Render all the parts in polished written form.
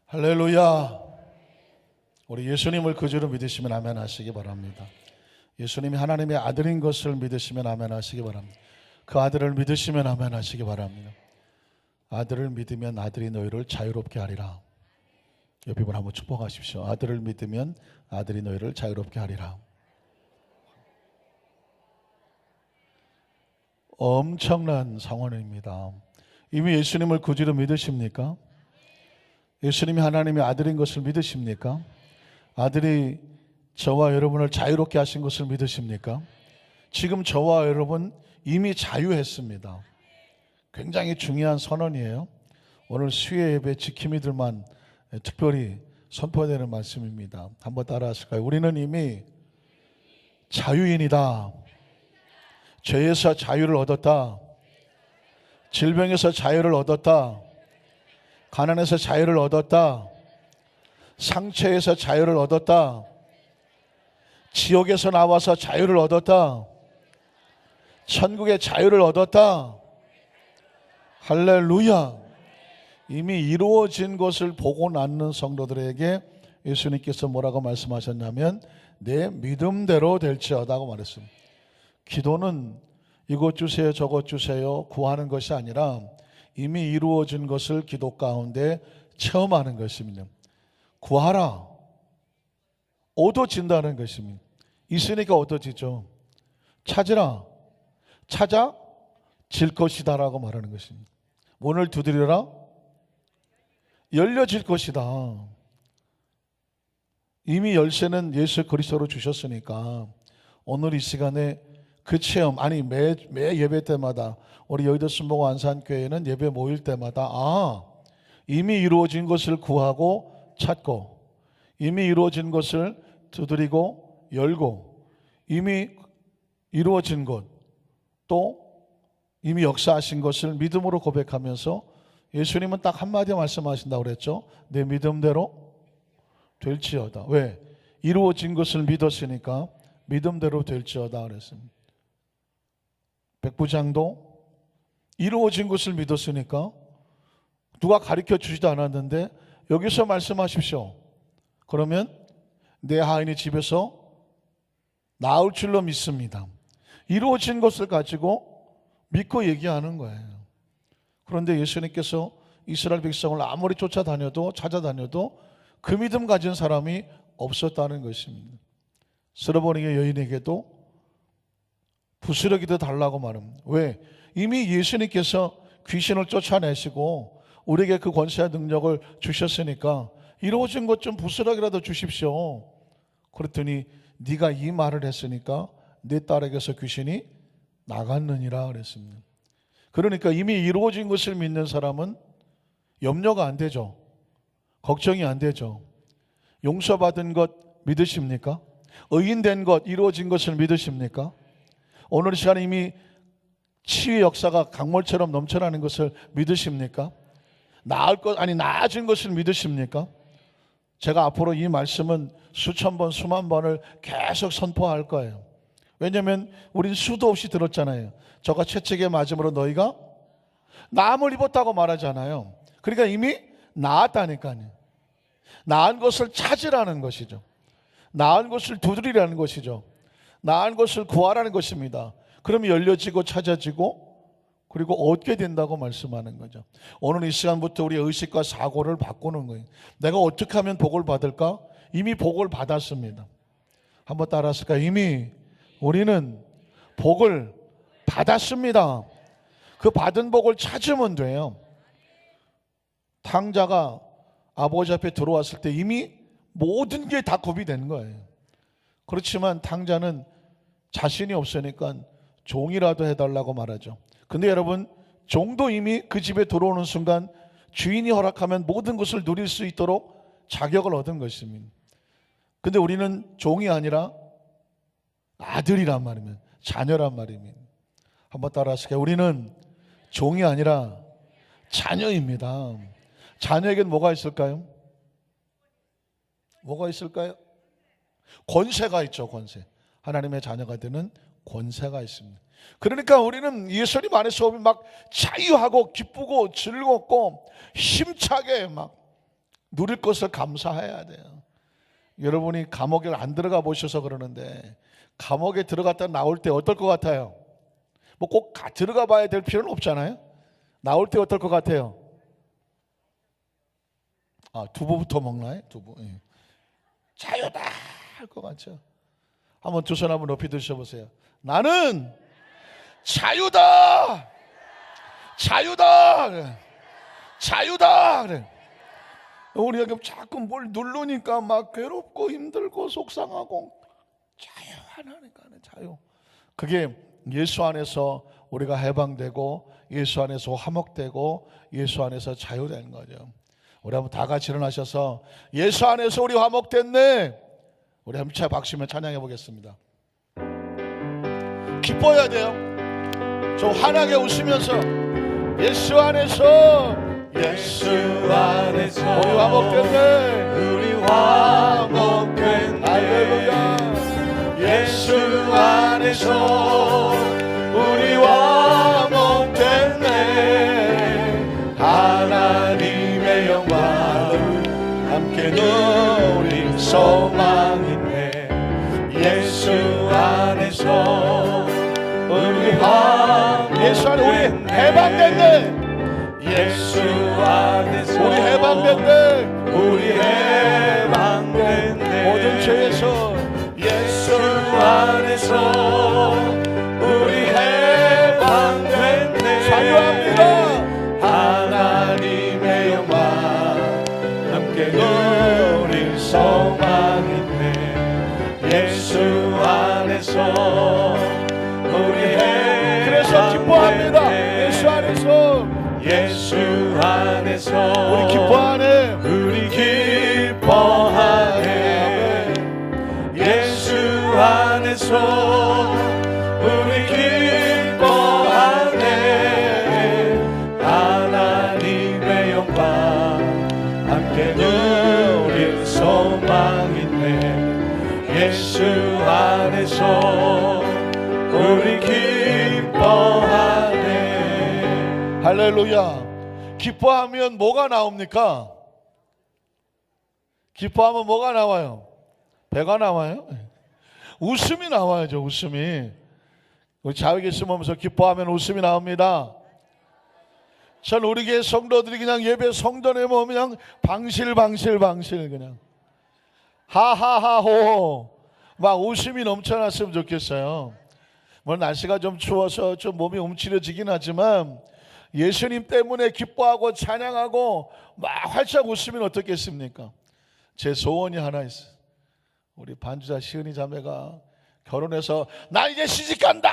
할렐루야. 우리 예수님을 그주로 믿으시면 아멘 하시기 바랍니다. 예수님이 하나님의 아들인 것을 믿으시면 아멘 하시기 바랍니다. 그 아들을 믿으시면 아멘 하시기 바랍니다. 아들을 믿으면 아들이 너희를 자유롭게 하리라. 옆에 분 한번 축복하십시오. 아들을 믿으면 아들이 너희를 자유롭게 하리라. 엄청난 상황입니다. 이미 예수님을 구주로 믿으십니까? 예수님이 하나님의 아들인 것을 믿으십니까? 아들이 저와 여러분을 자유롭게 하신 것을 믿으십니까? 지금 저와 여러분 이미 자유했습니다. 굉장히 중요한 선언이에요. 오늘 수요 예배 지킴이들만 특별히 선포되는 말씀입니다. 한번 따라 하실까요? 우리는 이미 자유인이다. 죄에서 자유를 얻었다. 질병에서 자유를 얻었다. 가난에서 자유를 얻었다. 상처에서 자유를 얻었다. 지옥에서 나와서 자유를 얻었다. 천국의 자유를 얻었다. 할렐루야. 이미 이루어진 것을 보고 낳는 성도들에게 예수님께서 뭐라고 말씀하셨냐면 내 믿음대로 될지어다고 말했습니다. 기도는 이것 주세요 저것 주세요 구하는 것이 아니라 이미 이루어진 것을 기도 가운데 체험하는 것입니다. 구하라. 얻어진다는 것입니다. 있으니까 얻어지죠. 찾으라. 찾아질 것이다 라고 말하는 것입니다. 문을 두드려라. 열려질 것이다. 이미 열쇠는 예수 그리스도로 주셨으니까 오늘 이 시간에 그 체험, 아니 매 예배 때마다 우리 여의도 순복음 안산교회는 예배 모일 때마다 이미 이루어진 것을 구하고 찾고 이미 이루어진 것을 두드리고 열고 이미 이루어진 것 또 이미 역사하신 것을 믿음으로 고백하면서 예수님은 딱 한마디 말씀하신다고 그랬죠. 내 믿음대로 될지어다. 왜? 이루어진 것을 믿었으니까 믿음대로 될지어다 그랬습니다. 백부장도 이루어진 것을 믿었으니까 누가 가르쳐 주지도 않았는데 여기서 말씀하십시오. 그러면 내 하인이 집에서 나올 줄로 믿습니다. 이루어진 것을 가지고 믿고 얘기하는 거예요. 그런데 예수님께서 이스라엘 백성을 아무리 쫓아다녀도 찾아다녀도 그 믿음 가진 사람이 없었다는 것입니다. 스로보니게 여인에게도 부스러기도 달라고 말합니다. 왜? 이미 예수님께서 귀신을 쫓아내시고 우리에게 그 권세와 능력을 주셨으니까 이루어진 것 좀 부스러기라도 주십시오. 그랬더니 네가 이 말을 했으니까 내 딸에게서 귀신이 나갔느니라 그랬습니다. 그러니까 이미 이루어진 것을 믿는 사람은 염려가 안 되죠. 걱정이 안 되죠. 용서받은 것 믿으십니까? 의인된 것, 이루어진 것을 믿으십니까? 오늘 시간에 이미 치유의 역사가 강물처럼 넘쳐나는 것을 믿으십니까? 나아진 것을 믿으십니까? 제가 앞으로 이 말씀은 수천 번, 수만 번을 계속 선포할 거예요. 왜냐하면 우린 수도 없이 들었잖아요. 저가 채찍에 맞음으로 너희가 나음을 입었다고 말하잖아요. 그러니까 이미 나았다니까요. 나은 것을 찾으라는 것이죠. 나은 것을 두드리라는 것이죠. 나은 것을 구하라는 것입니다. 그러면 열려지고 찾아지고 그리고 얻게 된다고 말씀하는 거죠. 오늘 이 시간부터 우리의 의식과 사고를 바꾸는 거예요. 내가 어떻게 하면 복을 받을까? 이미 복을 받았습니다. 한번 따라하실까? 이미 우리는 복을 받았습니다. 그 받은 복을 찾으면 돼요. 탕자가 아버지 앞에 들어왔을 때 이미 모든 게 다 구비된 거예요. 그렇지만 탕자는 자신이 없으니까 종이라도 해달라고 말하죠. 근데 여러분, 종도 이미 그 집에 들어오는 순간 주인이 허락하면 모든 것을 누릴 수 있도록 자격을 얻은 것입니다. 근데 우리는 종이 아니라 아들이란 말입니다. 자녀란 말입니다. 한번 따라 하실까요? 우리는 종이 아니라 자녀입니다. 자녀에게는 뭐가 있을까요? 뭐가 있을까요? 권세가 있죠. 권세. 하나님의 자녀가 되는 권세가 있습니다. 그러니까 우리는 예수님 안에서 막 자유하고 기쁘고 즐겁고 힘차게 막 누릴 것을 감사해야 돼요. 여러분이 감옥에 안 들어가 보셔서 그러는데 감옥에 들어갔다 나올 때 어떨 것 같아요? 뭐 꼭 들어가 봐야 될 필요는 없잖아요. 나올 때 어떨 것 같아요? 두부부터 먹나요? 두부. 예. 자유다 할 것 같죠. 한번 두 손 한번 높이 드셔보세요. 나는 자유다. 자유다. 그래. 자유다. 그래. 우리가 자꾸 뭘 누르니까 막 괴롭고 힘들고 속상하고 자유 하나니까 자유. 그게 예수 안에서 우리가 해방되고 예수 안에서 화목되고 예수 안에서 자유되는 거죠. 우리 한번 다 같이 일어나셔서 예수 안에서 우리 화목됐네. 우리 함께 박수며 찬양해 보겠습니다. 기뻐야 돼요. 좀 환하게 웃으면서 예수 안에서 예수 안에서 우리 화목됐네. 우리 화목됐네. 할렐루야. 예수 안에서 우리 화목됐네. 하나님의 영광 함께 누릴 소망 있네. 예수 안에서 우리 예수 안에 우리 화목됐네. 해방됐네. 예수 안에서 우리 해방됐네. 우리 해방됐네. 모든 죄에서 예수 안에서 우리 해방됐네. 자유합니다. 하나님의 영광 함께 누릴 소망 있네. 예수 안에서 우리 해방됐네. 그래서 기뻐합니다. 예수 안에서 예수 안에서 우리 기뻐하네. 우리 기뻐하네. 예수 안에서 우리 기뻐하네. 하나님의 영광 함께 누릴 소망 있네. 예수 안에서 우리 기뻐하네. 할렐루야. 기뻐하면 뭐가 나옵니까? 기뻐하면 뭐가 나와요? 배가 나와요? 웃음이 나와야죠. 웃음이. 우리 자유에 숨으면서 기뻐하면 웃음이 나옵니다. 전 우리 교회 성도들이 그냥 예배 성전에 보면 그냥 방실 그냥 하하하호 막 웃음이 넘쳐났으면 좋겠어요. 뭐 날씨가 좀 추워서 좀 몸이 움츠려지긴 하지만 예수님 때문에 기뻐하고 찬양하고 막 활짝 웃으면 어떻겠습니까? 제 소원이 하나 있어요. 우리 반주자 시은이 자매가 결혼해서 나 이제 시집간다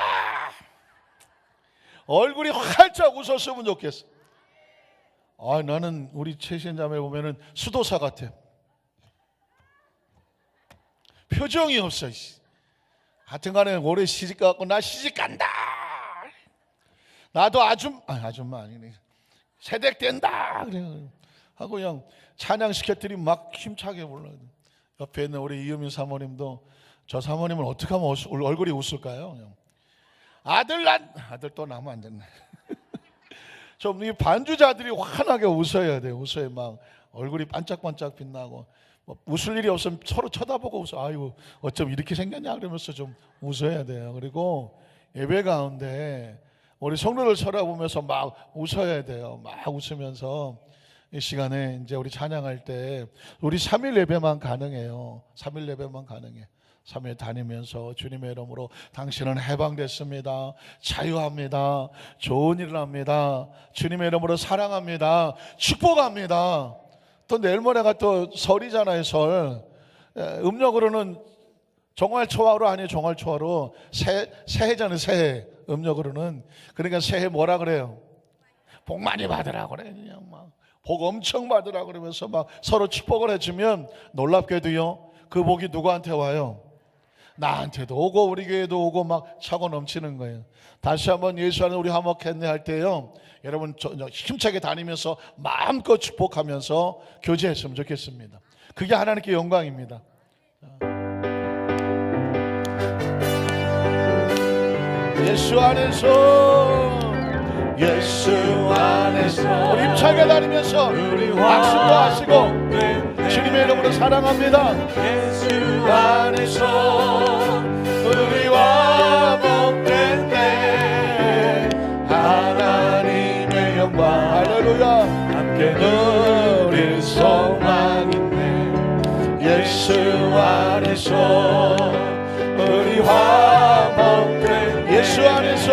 얼굴이 활짝 웃었으면 좋겠어. 나는 우리 최신 자매 보면은 수도사 같아. 표정이 없어. 하여튼간에 올해 시집가고 나 시집간다. 나도 아줌마 아니네. 세댁된다. 그래 하고 그냥 찬양시켰더니 막 힘차게 불러요. 옆에 있는 우리 이유민 사모님도 저 사모님은 어떻게 하면 얼굴이 웃을까요? 그냥. 아들 또 나면 안 됐네. 좀 이 반주자들이 환하게 웃어야 돼요. 웃어야 막 얼굴이 반짝반짝 빛나고 뭐 웃을 일이 없으면 서로 쳐다보고 웃어. 아이고 어쩜 이렇게 생겼냐 그러면서 좀 웃어야 돼요. 그리고 예배 가운데 우리 성도들 쳐다보면서 막 웃어야 돼요. 막 웃으면서 이 시간에 이제 우리 찬양할 때 우리 3일 예배만 가능해요. 3일 예배만 가능해. 3일 다니면서 주님의 이름으로 당신은 해방됐습니다. 자유합니다. 좋은 일을 합니다. 주님의 이름으로 사랑합니다. 축복합니다. 또 내일 모레가 또 설이잖아요. 설. 음력으로는 정월초하루 아니에요. 정월초하루 새해잖아요. 새해. 음력으로는. 그러니까 새해 뭐라 그래요? 복 많이 받으라 그래. 그냥 막 복 엄청 받으라 그러면서 막 서로 축복을 해주면 놀랍게도요. 그 복이 누구한테 와요? 나한테도 오고 우리 교회도 오고 막 차고 넘치는 거예요. 다시 한번 예수 안에 우리 화목했네 할 때요. 여러분 힘차게 다니면서 마음껏 축복하면서 교제했으면 좋겠습니다. 그게 하나님께 영광입니다. 예수 안에서 예수 안에서 우리 힘차게 다니면서 박수도 하시고 사랑합니다. 예수 안에서 우리와 복된네 하나님의 영광 할렐루야. 함께 누릴 소망 있네 예수 안에서 우리와 복된 예수 안에서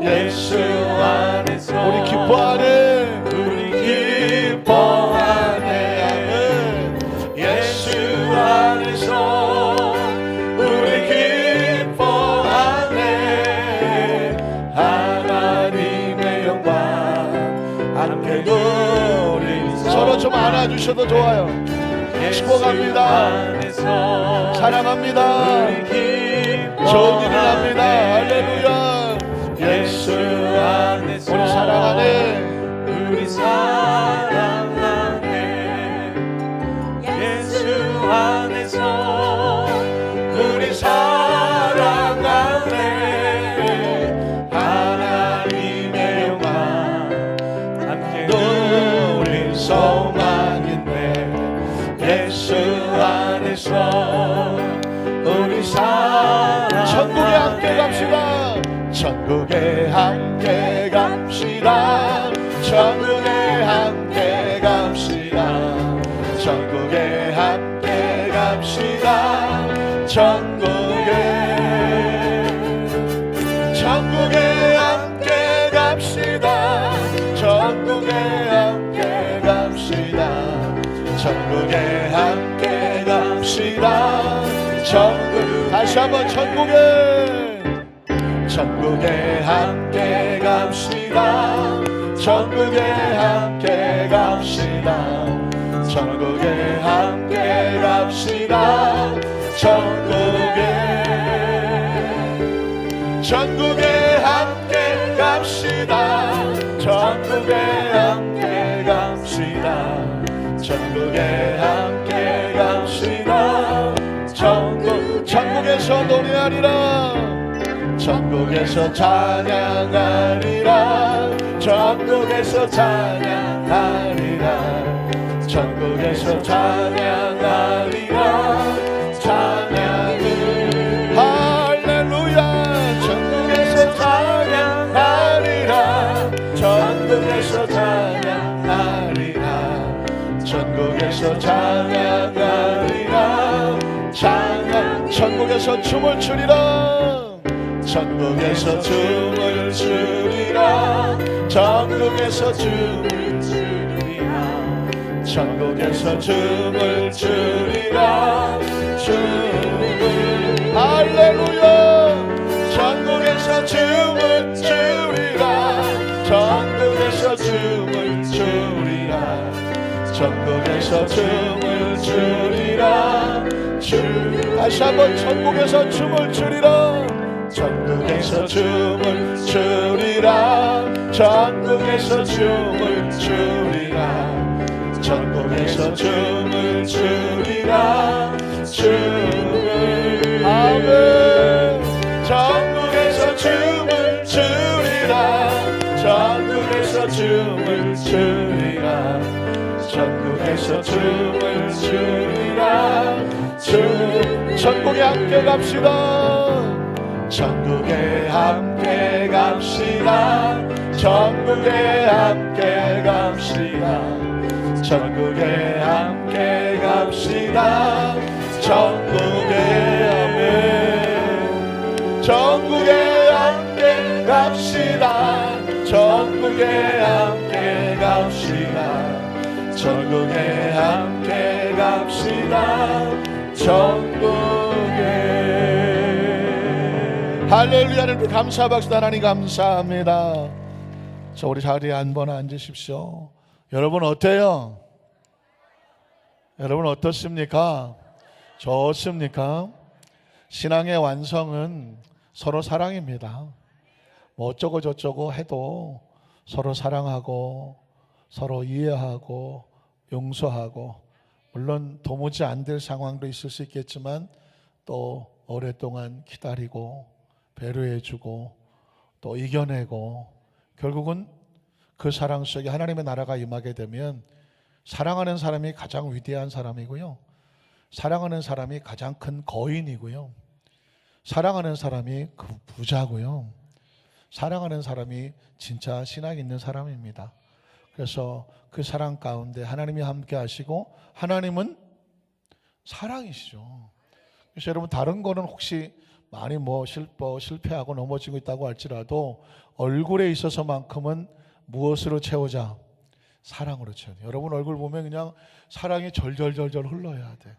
예수 안에서 우리 기뻐하네. 우리 기뻐하네 예수 안에서 우리 기뻐하네 하나님의 영광 함께 누릴 서로 좀 안아주셔도 좋아요. 축복합니다. 사랑합니다. 좋은 일을 합니다. 할렐루야. 예수 안에서 우리 사랑하네. 우리 사랑하네 예수 안에서 우리 사랑하네 하나님의 영광 함께 누릴 소망인데 예수 안에서 우리 사랑하네 천국에 함께 갑시다. 천국에 함께 갑시다. 천국에 함께 갑시다. 천국에 함께 갑시다. 천국에 함께 갑시다. 천국에 함께 갑시다. 천국에 함께 갑시다. 천국 다시 한번 천국에 함께 갑시다. 천국에 함께 갑시다. 천국에 함께 갑시다. 천국에 함께 갑시다. 천국에 함께 갑시다. 천국에 함께 갑시다. 천국에서 노래하리라. 천국에서 찬양하리라. 천국에서 찬양하리라. 천국에서 찬양하리라. 찬양을 할렐루야. 천국에서 찬양하리라. 천국에서 찬양하리라. 천국에서 찬양하리라. 천국에서 춤을 추리라. 천국에서 춤을 추리라. 천국에서 춤을 추리라. 천국에서 춤을 추리라. 춤을 할렐루야. 천국에서 춤을 추리라. 천국에서 춤을 추리라. 천국에서 춤을 추리라. 다시 한번 천국에서 춤을 추리라. 천국에서 춤을 추리라. 천국에서 춤을 추리라. 천국에서 춤을 추리라. 춤을 아멘. 천국에서 춤을 추리라. 천국에서 춤을 추리라. 천국에서 춤을 추리라. 천국에 함께 갑시다. 천국에 함께 갑시다. 천국에 함께 갑시다. 천국에 함께 갑시다. 천국에 아멘. 천국에 함께 갑시다. 천국에 함께 갑시다. 천국에 함께 갑시다. 천국에 할렐루야를 감사 박수. 하나님 감사합니다. 자, 우리 자리에 한번 앉으십시오. 여러분 어때요? 여러분 어떻습니까? 좋습니까? 신앙의 완성은 서로 사랑입니다. 뭐 어쩌고 저쩌고 해도 서로 사랑하고 서로 이해하고 용서하고, 물론 도무지 안 될 상황도 있을 수 있겠지만 또 오랫동안 기다리고 배려해주고 또 이겨내고, 결국은 그 사랑 속에 하나님의 나라가 임하게 되면 사랑하는 사람이 가장 위대한 사람이고요, 사랑하는 사람이 가장 큰 거인이고요. 사랑하는 사람이 그 부자고요. 사랑하는 사람이 진짜 신앙 있는 사람입니다. 그래서 그 사랑 가운데 하나님이 함께 하시고 하나님은 사랑이시죠. 그래서 여러분 다른 거는 혹시 많이 실패하고 넘어지고 있다고 할지라도 얼굴에 있어서만큼은 무엇으로 채우자? 사랑으로 채워야 돼. 여러분 얼굴 보면 그냥 사랑이 절절절절 흘러야 돼.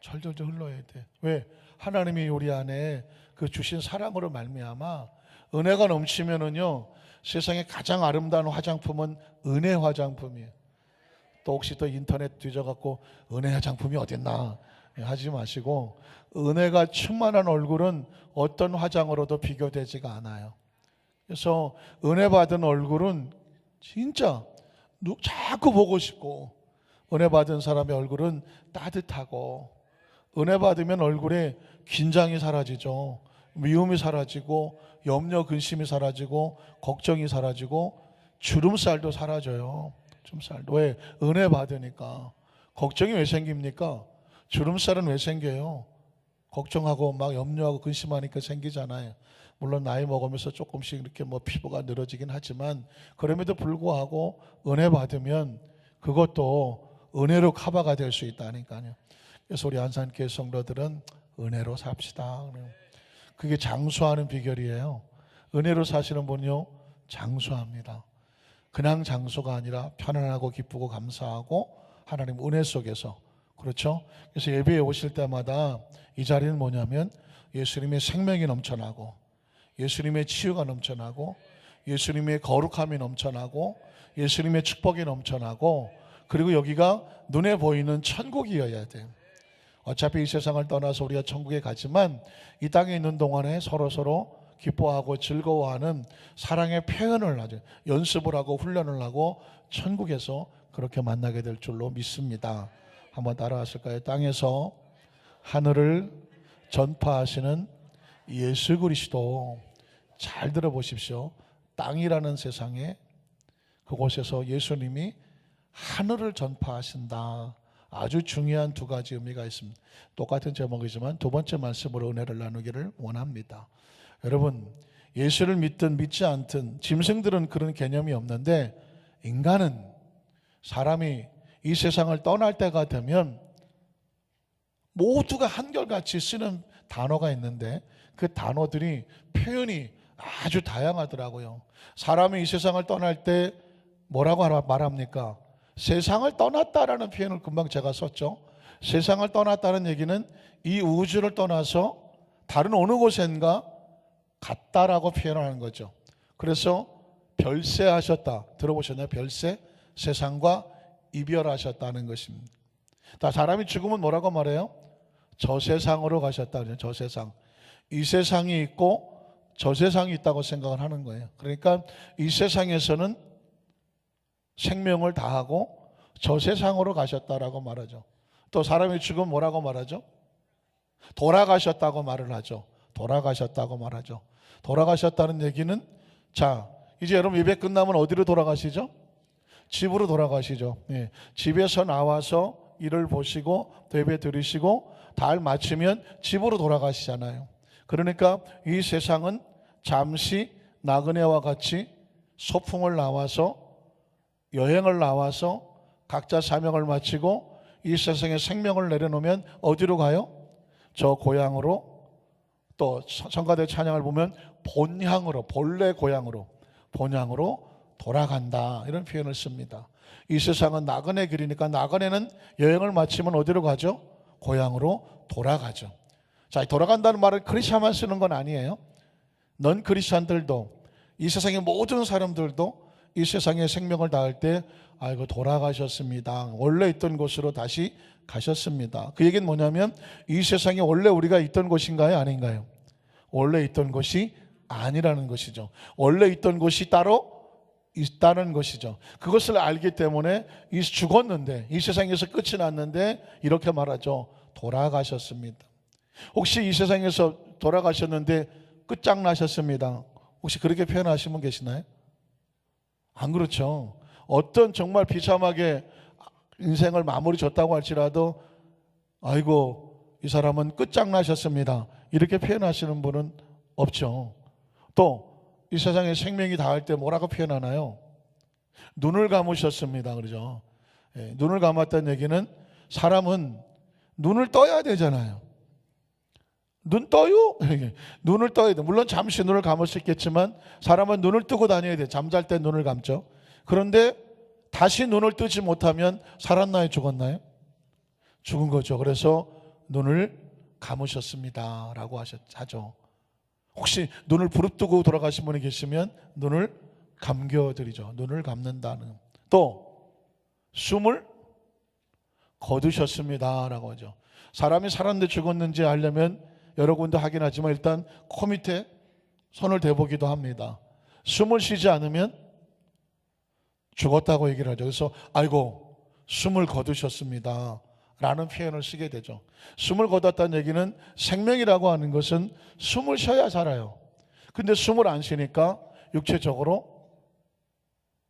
절절절 흘러야 돼. 왜? 하나님이 우리 안에 그 주신 사랑으로 말미암아 은혜가 넘치면은요 세상에 가장 아름다운 화장품은 은혜 화장품이에요. 또 혹시 또 인터넷 뒤져갖고 은혜 화장품이 어딨나 하지 마시고 은혜가 충만한 얼굴은 어떤 화장으로도 비교되지가 않아요. 그래서 은혜 받은 얼굴은 진짜 자꾸 보고 싶고 은혜 받은 사람의 얼굴은 따뜻하고 은혜 받으면 얼굴에 긴장이 사라지죠. 미움이 사라지고 염려 근심이 사라지고 걱정이 사라지고 주름살도 사라져요. 주름살도. 왜? 은혜 받으니까. 걱정이 왜 생깁니까? 주름살은 왜 생겨요? 걱정하고 막 염려하고 근심하니까 생기잖아요. 물론 나이 먹으면서 조금씩 이렇게 피부가 늘어지긴 하지만 그럼에도 불구하고 은혜 받으면 그것도 은혜로 커버가 될 수 있다니까요. 그래서 우리 안산교회 성도들은 은혜로 삽시다. 그게 장수하는 비결이에요. 은혜로 사시는 분요 장수합니다. 그냥 장수가 아니라 편안하고 기쁘고 감사하고 하나님 은혜 속에서, 그렇죠? 그래서 예배에 오실 때마다 이 자리는 뭐냐면 예수님의 생명이 넘쳐나고 예수님의 치유가 넘쳐나고 예수님의 거룩함이 넘쳐나고 예수님의 축복이 넘쳐나고 그리고 여기가 눈에 보이는 천국이어야 돼요. 어차피 이 세상을 떠나서 우리가 천국에 가지만 이 땅에 있는 동안에 서로 기뻐하고 즐거워하는 사랑의 표현을 하죠. 연습을 하고 훈련을 하고 천국에서 그렇게 만나게 될 줄로 믿습니다. 한번 따라하실까요? 땅에서 하늘을 전파하시는 예수 그리스도. 잘 들어보십시오. 땅이라는 세상에 그곳에서 예수님이 하늘을 전파하신다. 아주 중요한 두 가지 의미가 있습니다. 똑같은 제목이지만 두 번째 말씀으로 은혜를 나누기를 원합니다. 여러분, 예수를 믿든 믿지 않든 짐승들은 그런 개념이 없는데 인간은, 사람이 이 세상을 떠날 때가 되면 모두가 한결같이 쓰는 단어가 있는데 그 단어들이 표현이 아주 다양하더라고요. 사람이 이 세상을 떠날 때 뭐라고 말합니까? 세상을 떠났다라는 표현을 금방 제가 썼죠. 세상을 떠났다는 얘기는 이 우주를 떠나서 다른 어느 곳엔가 갔다라고 표현하는 거죠. 그래서 별세하셨다. 들어보셨나요? 별세? 세상과 이별하셨다는 것입니다. 다 사람이 죽으면 뭐라고 말해요? 저 세상으로 가셨다. 저 세상. 이 세상이 있고 저 세상이 있다고 생각을 하는 거예요. 그러니까 이 세상에서는 생명을 다하고 저 세상으로 가셨다라고 말하죠. 또 사람이 죽으면 뭐라고 말하죠? 돌아가셨다고 말을 하죠. 돌아가셨다고 말하죠. 돌아가셨다는 얘기는, 자, 이제 여러분 예배 끝나면 어디로 돌아가시죠? 집으로 돌아가시죠. 예. 집에서 나와서 일을 보시고 예배 드리시고 다 마치면 집으로 돌아가시잖아요. 그러니까 이 세상은 잠시 나그네와 같이 소풍을 나와서 여행을 나와서 각자 사명을 마치고 이 세상에 생명을 내려놓으면 어디로 가요? 저 고향으로, 또 성가대 찬양을 보면 본향으로, 본래 고향으로, 본향으로 돌아간다, 이런 표현을 씁니다. 이 세상은 나그네 길이니까 나그네는 여행을 마치면 어디로 가죠? 고향으로 돌아가죠. 자, 돌아간다는 말은 크리스찬만 쓰는 건 아니에요. 넌 크리스찬들도, 이 세상의 모든 사람들도 이 세상에 생명을 다할 때 아이고 돌아가셨습니다. 원래 있던 곳으로 다시 가셨습니다. 그 얘기는 뭐냐면 이 세상에 원래 우리가 있던 곳인가요? 아닌가요? 원래 있던 곳이 아니라는 것이죠. 원래 있던 곳이 따로 있다는 것이죠. 그것을 알기 때문에 죽었는데, 이 세상에서 끝이 났는데 이렇게 말하죠. 돌아가셨습니다. 혹시 이 세상에서 돌아가셨는데 끝장나셨습니다. 혹시 그렇게 표현하신 분 계시나요? 안 그렇죠. 어떤 정말 비참하게 인생을 마무리 졌다고 할지라도 아이고 이 사람은 끝장나셨습니다, 이렇게 표현하시는 분은 없죠. 또 이 세상에 생명이 닿을 때 뭐라고 표현하나요? 눈을 감으셨습니다, 그러죠. 예, 눈을 감았다는 얘기는 사람은 눈을 떠야 되잖아요. 눈 떠요? 눈을 떠야 돼. 물론 잠시 눈을 감을 수 있겠지만 사람은 눈을 뜨고 다녀야 돼. 잠잘 때 눈을 감죠. 그런데 다시 눈을 뜨지 못하면 살았나요, 죽었나요? 죽은 거죠. 그래서 눈을 감으셨습니다 라고 하죠. 혹시 눈을 부릅뜨고 돌아가신 분이 계시면 눈을 감겨드리죠. 눈을 감는다는. 또 숨을 거두셨습니다 라고 하죠. 사람이 살았는데 죽었는지 알려면 여러 군데 하긴 하지만 일단 코 밑에 손을 대보기도 합니다. 숨을 쉬지 않으면 죽었다고 얘기를 하죠. 그래서 아이고 숨을 거두셨습니다 라는 표현을 쓰게 되죠. 숨을 거뒀다는 얘기는 생명이라고 하는 것은 숨을 쉬어야 살아요. 근데 숨을 안 쉬니까 육체적으로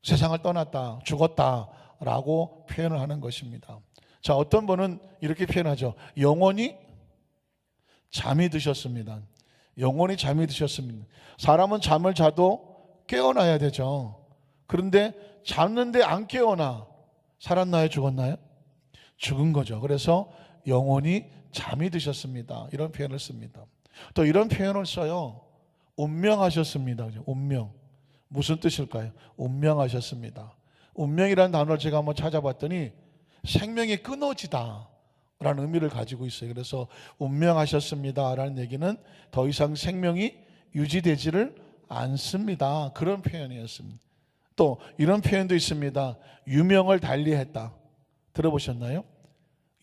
세상을 떠났다, 죽었다라고 표현을 하는 것입니다. 자, 어떤 분은 이렇게 표현하죠. 영원히 잠이 드셨습니다. 영원히 잠이 드셨습니다. 사람은 잠을 자도 깨어나야 되죠. 그런데 잤는데 안 깨어나 살았나요, 죽었나요? 죽은 거죠. 그래서 영원히 잠이 드셨습니다, 이런 표현을 씁니다. 또 이런 표현을 써요. 운명하셨습니다. 운명. 무슨 뜻일까요? 운명하셨습니다. 운명이라는 단어를 제가 한번 찾아봤더니 생명이 끊어지다 라는 의미를 가지고 있어요. 그래서 운명하셨습니다 라는 얘기는 더 이상 생명이 유지되지를 않습니다, 그런 표현이었습니다. 또 이런 표현도 있습니다. 유명을 달리했다. 들어보셨나요?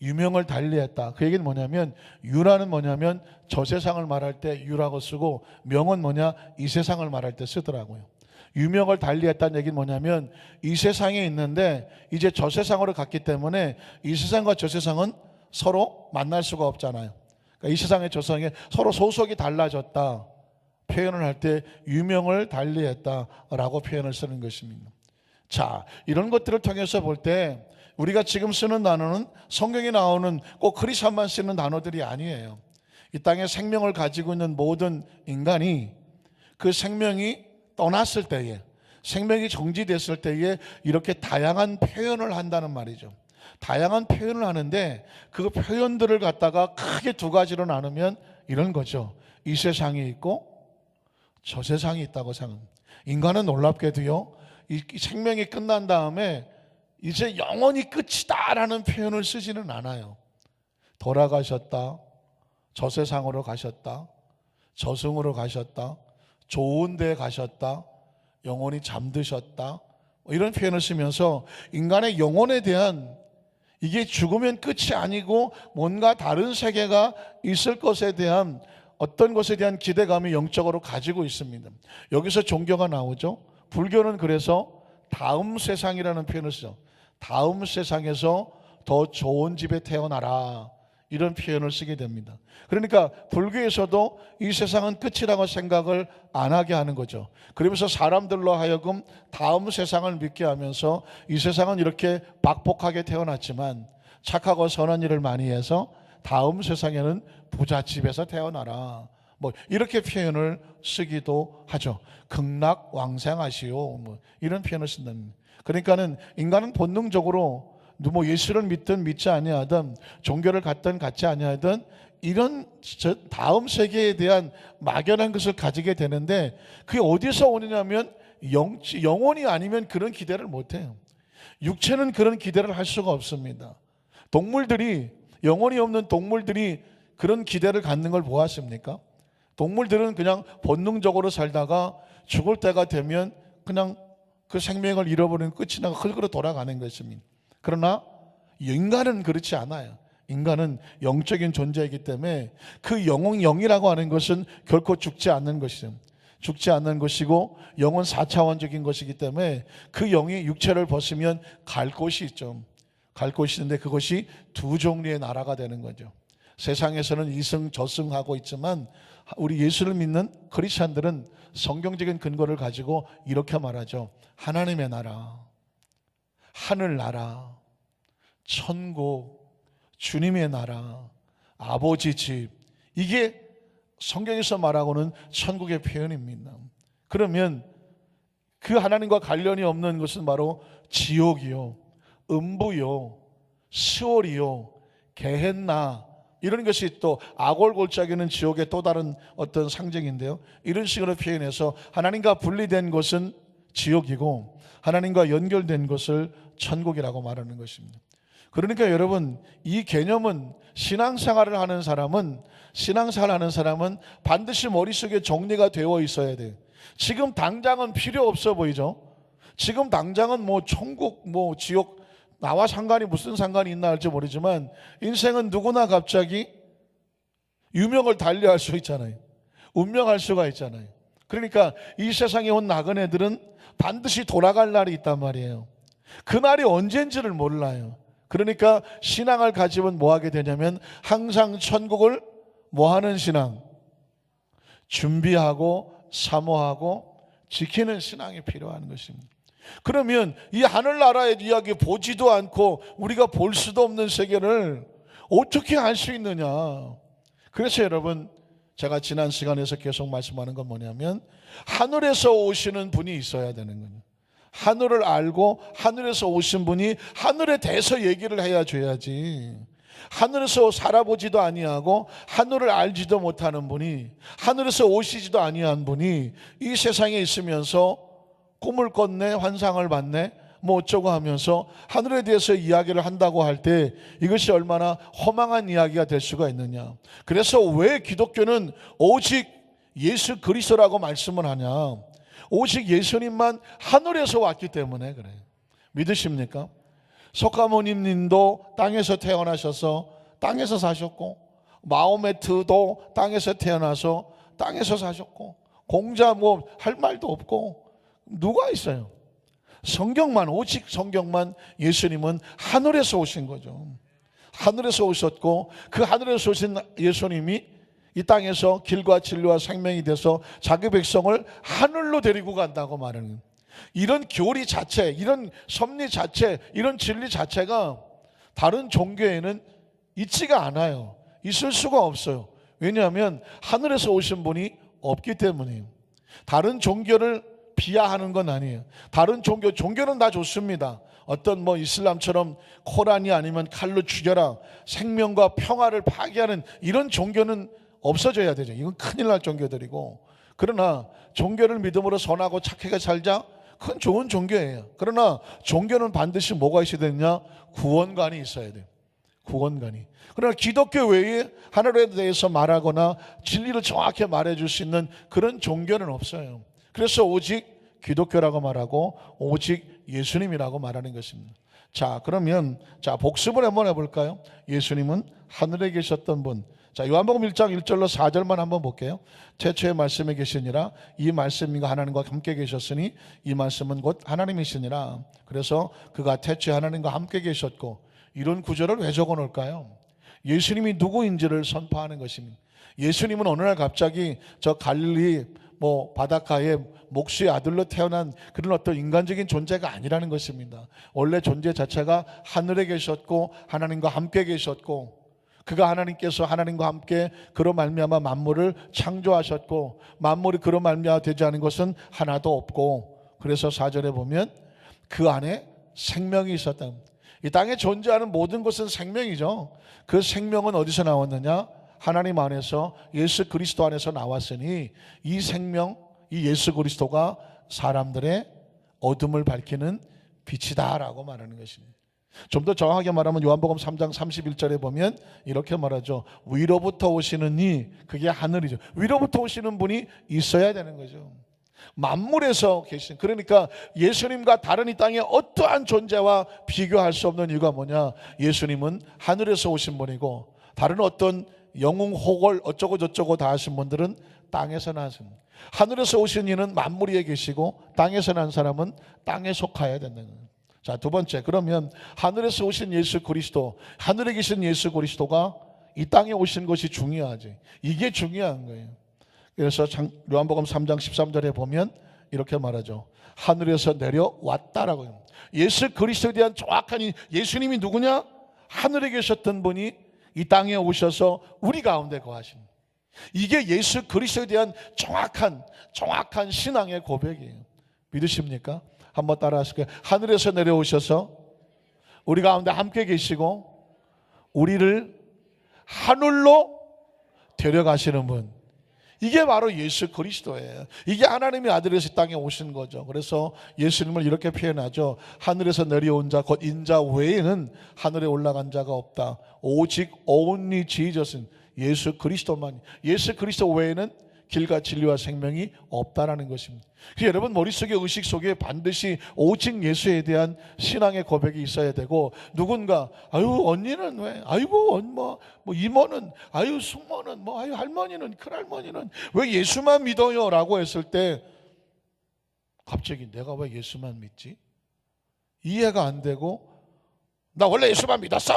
유명을 달리했다. 그 얘기는 뭐냐면 유라는 뭐냐면 저 세상을 말할 때 유라고 쓰고 명은 뭐냐, 이 세상을 말할 때 쓰더라고요. 유명을 달리했다는 얘기는 뭐냐면 이 세상에 있는데 이제 저 세상으로 갔기 때문에 이 세상과 저 세상은 서로 만날 수가 없잖아요. 그러니까 이 세상의 저 세상에 서로 소속이 달라졌다 표현을 할 때 유명을 달리했다라고 표현을 쓰는 것입니다. 자, 이런 것들을 통해서 볼 때 우리가 지금 쓰는 단어는 성경에 나오는 꼭 크리스천만 쓰는 단어들이 아니에요. 이 땅에 생명을 가지고 있는 모든 인간이 그 생명이 떠났을 때에, 생명이 정지됐을 때에 이렇게 다양한 표현을 한다는 말이죠. 다양한 표현을 하는데 그 표현들을 갖다가 크게 두 가지로 나누면 이런 거죠. 이 세상이 있고 저 세상이 있다고 생각합니다. 인간은 놀랍게도요, 이 생명이 끝난 다음에 이제 영원히 끝이다라는 표현을 쓰지는 않아요. 돌아가셨다, 저 세상으로 가셨다, 저승으로 가셨다, 좋은 데 가셨다, 영원히 잠드셨다, 이런 표현을 쓰면서 인간의 영혼에 대한, 이게 죽으면 끝이 아니고 뭔가 다른 세계가 있을 것에 대한 어떤 것에 대한 기대감이 영적으로 가지고 있습니다. 여기서 종교가 나오죠. 불교는 그래서 다음 세상이라는 표현을 쓰죠. 다음 세상에서 더 좋은 집에 태어나라, 이런 표현을 쓰게 됩니다. 그러니까 불교에서도 이 세상은 끝이라고 생각을 안 하게 하는 거죠. 그러면서 사람들로 하여금 다음 세상을 믿게 하면서 이 세상은 이렇게 박복하게 태어났지만 착하고 선한 일을 많이 해서 다음 세상에는 부잣집에서 태어나라, 뭐 이렇게 표현을 쓰기도 하죠. 극락왕생하시오, 뭐 이런 표현을 쓴답니다. 그러니까는 인간은 본능적으로 뭐 예수를 믿든 믿지 아니하든 종교를 갖든 갖지 아니하든 이런 다음 세계에 대한 막연한 것을 가지게 되는데 그게 어디서 오느냐면 영혼이 아니면 그런 기대를 못해요. 육체는 그런 기대를 할 수가 없습니다. 동물들이, 영혼이 없는 동물들이 그런 기대를 갖는 걸 보았습니까? 동물들은 그냥 본능적으로 살다가 죽을 때가 되면 그냥 그 생명을 잃어버리는 끝이 나고 흙으로 돌아가는 것입니다. 그러나 인간은 그렇지 않아요. 인간은 영적인 존재이기 때문에 그 영이라고 하는 것은 결코 죽지 않는 것이죠. 죽지 않는 것이고 영은 4차원적인 것이기 때문에 그 영이 육체를 벗으면 갈 곳이 있죠. 갈 곳이 있는데 그것이 두 종류의 나라가 되는 거죠. 세상에서는 이승 저승하고 있지만 우리 예수를 믿는 크리스천들은 성경적인 근거를 가지고 이렇게 말하죠. 하나님의 나라, 하늘나라, 천국, 주님의 나라, 아버지 집, 이게 성경에서 말하고는 천국의 표현입니다. 그러면 그 하나님과 관련이 없는 것은 바로 지옥이요, 음부요, 시올이요, 게헨나, 이런 것이 또 아골골짜기는 지옥의 또 다른 어떤 상징인데요, 이런 식으로 표현해서 하나님과 분리된 것은 지옥이고 하나님과 연결된 것을 천국이라고 말하는 것입니다. 그러니까 여러분, 이 개념은 신앙생활을 하는 사람은 반드시 머릿속에 정리가 되어 있어야 돼요. 지금 당장은 필요 없어 보이죠? 지금 당장은 뭐 천국, 뭐 지옥, 나와 상관이 무슨 상관이 있나 할지 모르지만 인생은 누구나 갑자기 유명을 달리할 수 있잖아요. 운명할 수가 있잖아요. 그러니까 이 세상에 온 나그네들은 반드시 돌아갈 날이 있단 말이에요. 그 날이 언젠지를 몰라요. 그러니까 신앙을 가지면 뭐 하게 되냐면 항상 천국을 뭐 하는 신앙? 준비하고 사모하고 지키는 신앙이 필요한 것입니다. 그러면 이 하늘나라의 이야기 보지도 않고 우리가 볼 수도 없는 세계를 어떻게 알 수 있느냐. 그래서 여러분, 제가 지난 시간에서 계속 말씀하는 건 뭐냐면 하늘에서 오시는 분이 있어야 되는 거예요. 하늘을 알고 하늘에서 오신 분이 하늘에 대해서 얘기를 해야 줘야지. 하늘에서 살아보지도 아니하고 하늘을 알지도 못하는 분이, 하늘에서 오시지도 아니한 분이 이 세상에 있으면서 꿈을 꿨네, 환상을 봤네, 뭐 어쩌고 하면서 하늘에 대해서 이야기를 한다고 할 때 이것이 얼마나 허망한 이야기가 될 수가 있느냐. 그래서 왜 기독교는 오직 예수 그리스도라고 말씀을 하냐. 오직 예수님만 하늘에서 왔기 때문에 그래요. 믿으십니까? 석가모니님도 땅에서 태어나셔서 땅에서 사셨고, 마호메트도 땅에서 태어나서 땅에서 사셨고, 공자 뭐 할 말도 없고, 누가 있어요? 성경만, 오직 성경만 예수님은 하늘에서 오신 거죠. 하늘에서 오셨고 그 하늘에서 오신 예수님이 이 땅에서 길과 진리와 생명이 돼서 자기 백성을 하늘로 데리고 간다고 말하는 거예요. 이런 교리 자체, 이런 섭리 자체, 이런 진리 자체가 다른 종교에는 있지가 않아요. 있을 수가 없어요. 왜냐하면 하늘에서 오신 분이 없기 때문이에요. 다른 종교를 비하하는 건 아니에요. 다른 종교는 다 좋습니다. 어떤 뭐 이슬람처럼 코란이 아니면 칼로 죽여라, 생명과 평화를 파괴하는 이런 종교는 없어져야 되죠. 이건 큰일 날 종교들이고. 그러나 종교를 믿음으로 선하고 착하게 살자, 그건 좋은 종교예요. 그러나 종교는 반드시 뭐가 있어야 되느냐? 구원관이 있어야 돼요. 구원관이. 그러나 기독교 외에 하늘에 대해서 말하거나 진리를 정확히 말해줄 수 있는 그런 종교는 없어요. 그래서 오직 기독교라고 말하고 오직 예수님이라고 말하는 것입니다. 자, 그러면 복습을 한번 해볼까요? 예수님은 하늘에 계셨던 분. 자, 요한복음 1장 1절로 4절만 한번 볼게요. 태초에 말씀에 계시니라, 이 말씀과 하나님과 함께 계셨으니 이 말씀은 곧 하나님이시니라. 그래서 그가 태초에 하나님과 함께 계셨고, 이런 구절을 왜 적어 놓을까요? 예수님이 누구인지를 선포하는 것입니다. 예수님은 어느 날 갑자기 저 갈릴리 뭐 바닷가에 목수의 아들로 태어난 그런 어떤 인간적인 존재가 아니라는 것입니다. 원래 존재 자체가 하늘에 계셨고 하나님과 함께 계셨고, 그가 하나님께서 하나님과 함께 그로 말미암아 만물을 창조하셨고, 만물이 그로 말미암아 되지 않은 것은 하나도 없고, 그래서 4절에 보면 그 안에 생명이 있었다. 이 땅에 존재하는 모든 것은 생명이죠. 그 생명은 어디서 나왔느냐? 하나님 안에서, 예수 그리스도 안에서 나왔으니 이 생명, 이 예수 그리스도가 사람들의 어둠을 밝히는 빛이다라고 말하는 것입니다. 좀 더 정확하게 말하면 요한복음 3장 31절에 보면 이렇게 말하죠. 위로부터 오시는 이, 그게 하늘이죠. 위로부터 오시는 분이 있어야 되는 거죠. 만물에서 계신, 그러니까 예수님과 다른 이 땅의 어떠한 존재와 비교할 수 없는 이유가 뭐냐? 예수님은 하늘에서 오신 분이고, 다른 어떤 영웅 호걸 어쩌고 저쩌고 다 하신 분들은 땅에서 나신, 하늘에서 오신 이는 만물 위에 계시고 땅에서 난 사람은 땅에 속하여야 된다는 거예요. 자, 두 번째, 그러면 하늘에서 오신 예수 그리스도, 하늘에 계신 예수 그리스도가 이 땅에 오신 것이 중요하지. 이게 중요한 거예요. 그래서 요한복음 3장 13절에 보면 이렇게 말하죠. 하늘에서 내려왔다라고 해요. 예수 그리스도에 대한 정확한, 예수님이 누구냐? 하늘에 계셨던 분이 이 땅에 오셔서 우리 가운데 거하신, 이게 예수 그리스도에 대한 정확한 신앙의 고백이에요. 믿으십니까? 한번 따라 하실까요? 하늘에서 내려오셔서 우리 가운데 함께 계시고 우리를 하늘로 데려가시는 분, 이게 바로 예수 그리스도예요. 이게 하나님의 아들에서 땅에 오신 거죠. 그래서 예수님을 이렇게 표현하죠. 하늘에서 내려온 자 곧 인자 외에는 하늘에 올라간 자가 없다. 오직 only Jesus은 예수 그리스도만, 예수 그리스도 외에는 길과 진리와 생명이 없다라는 것입니다. 여러분 머릿속에, 의식 속에 반드시 오직 예수에 대한 신앙의 고백이 있어야 되고, 누군가 아유 언니는 왜, 아이고 뭐 이모는, 아유 숙모는, 뭐 아유 할머니는, 큰할머니는 왜 예수만 믿어요? 라고 했을 때 갑자기 내가 왜 예수만 믿지? 이해가 안 되고, 나 원래 예수만 믿었어!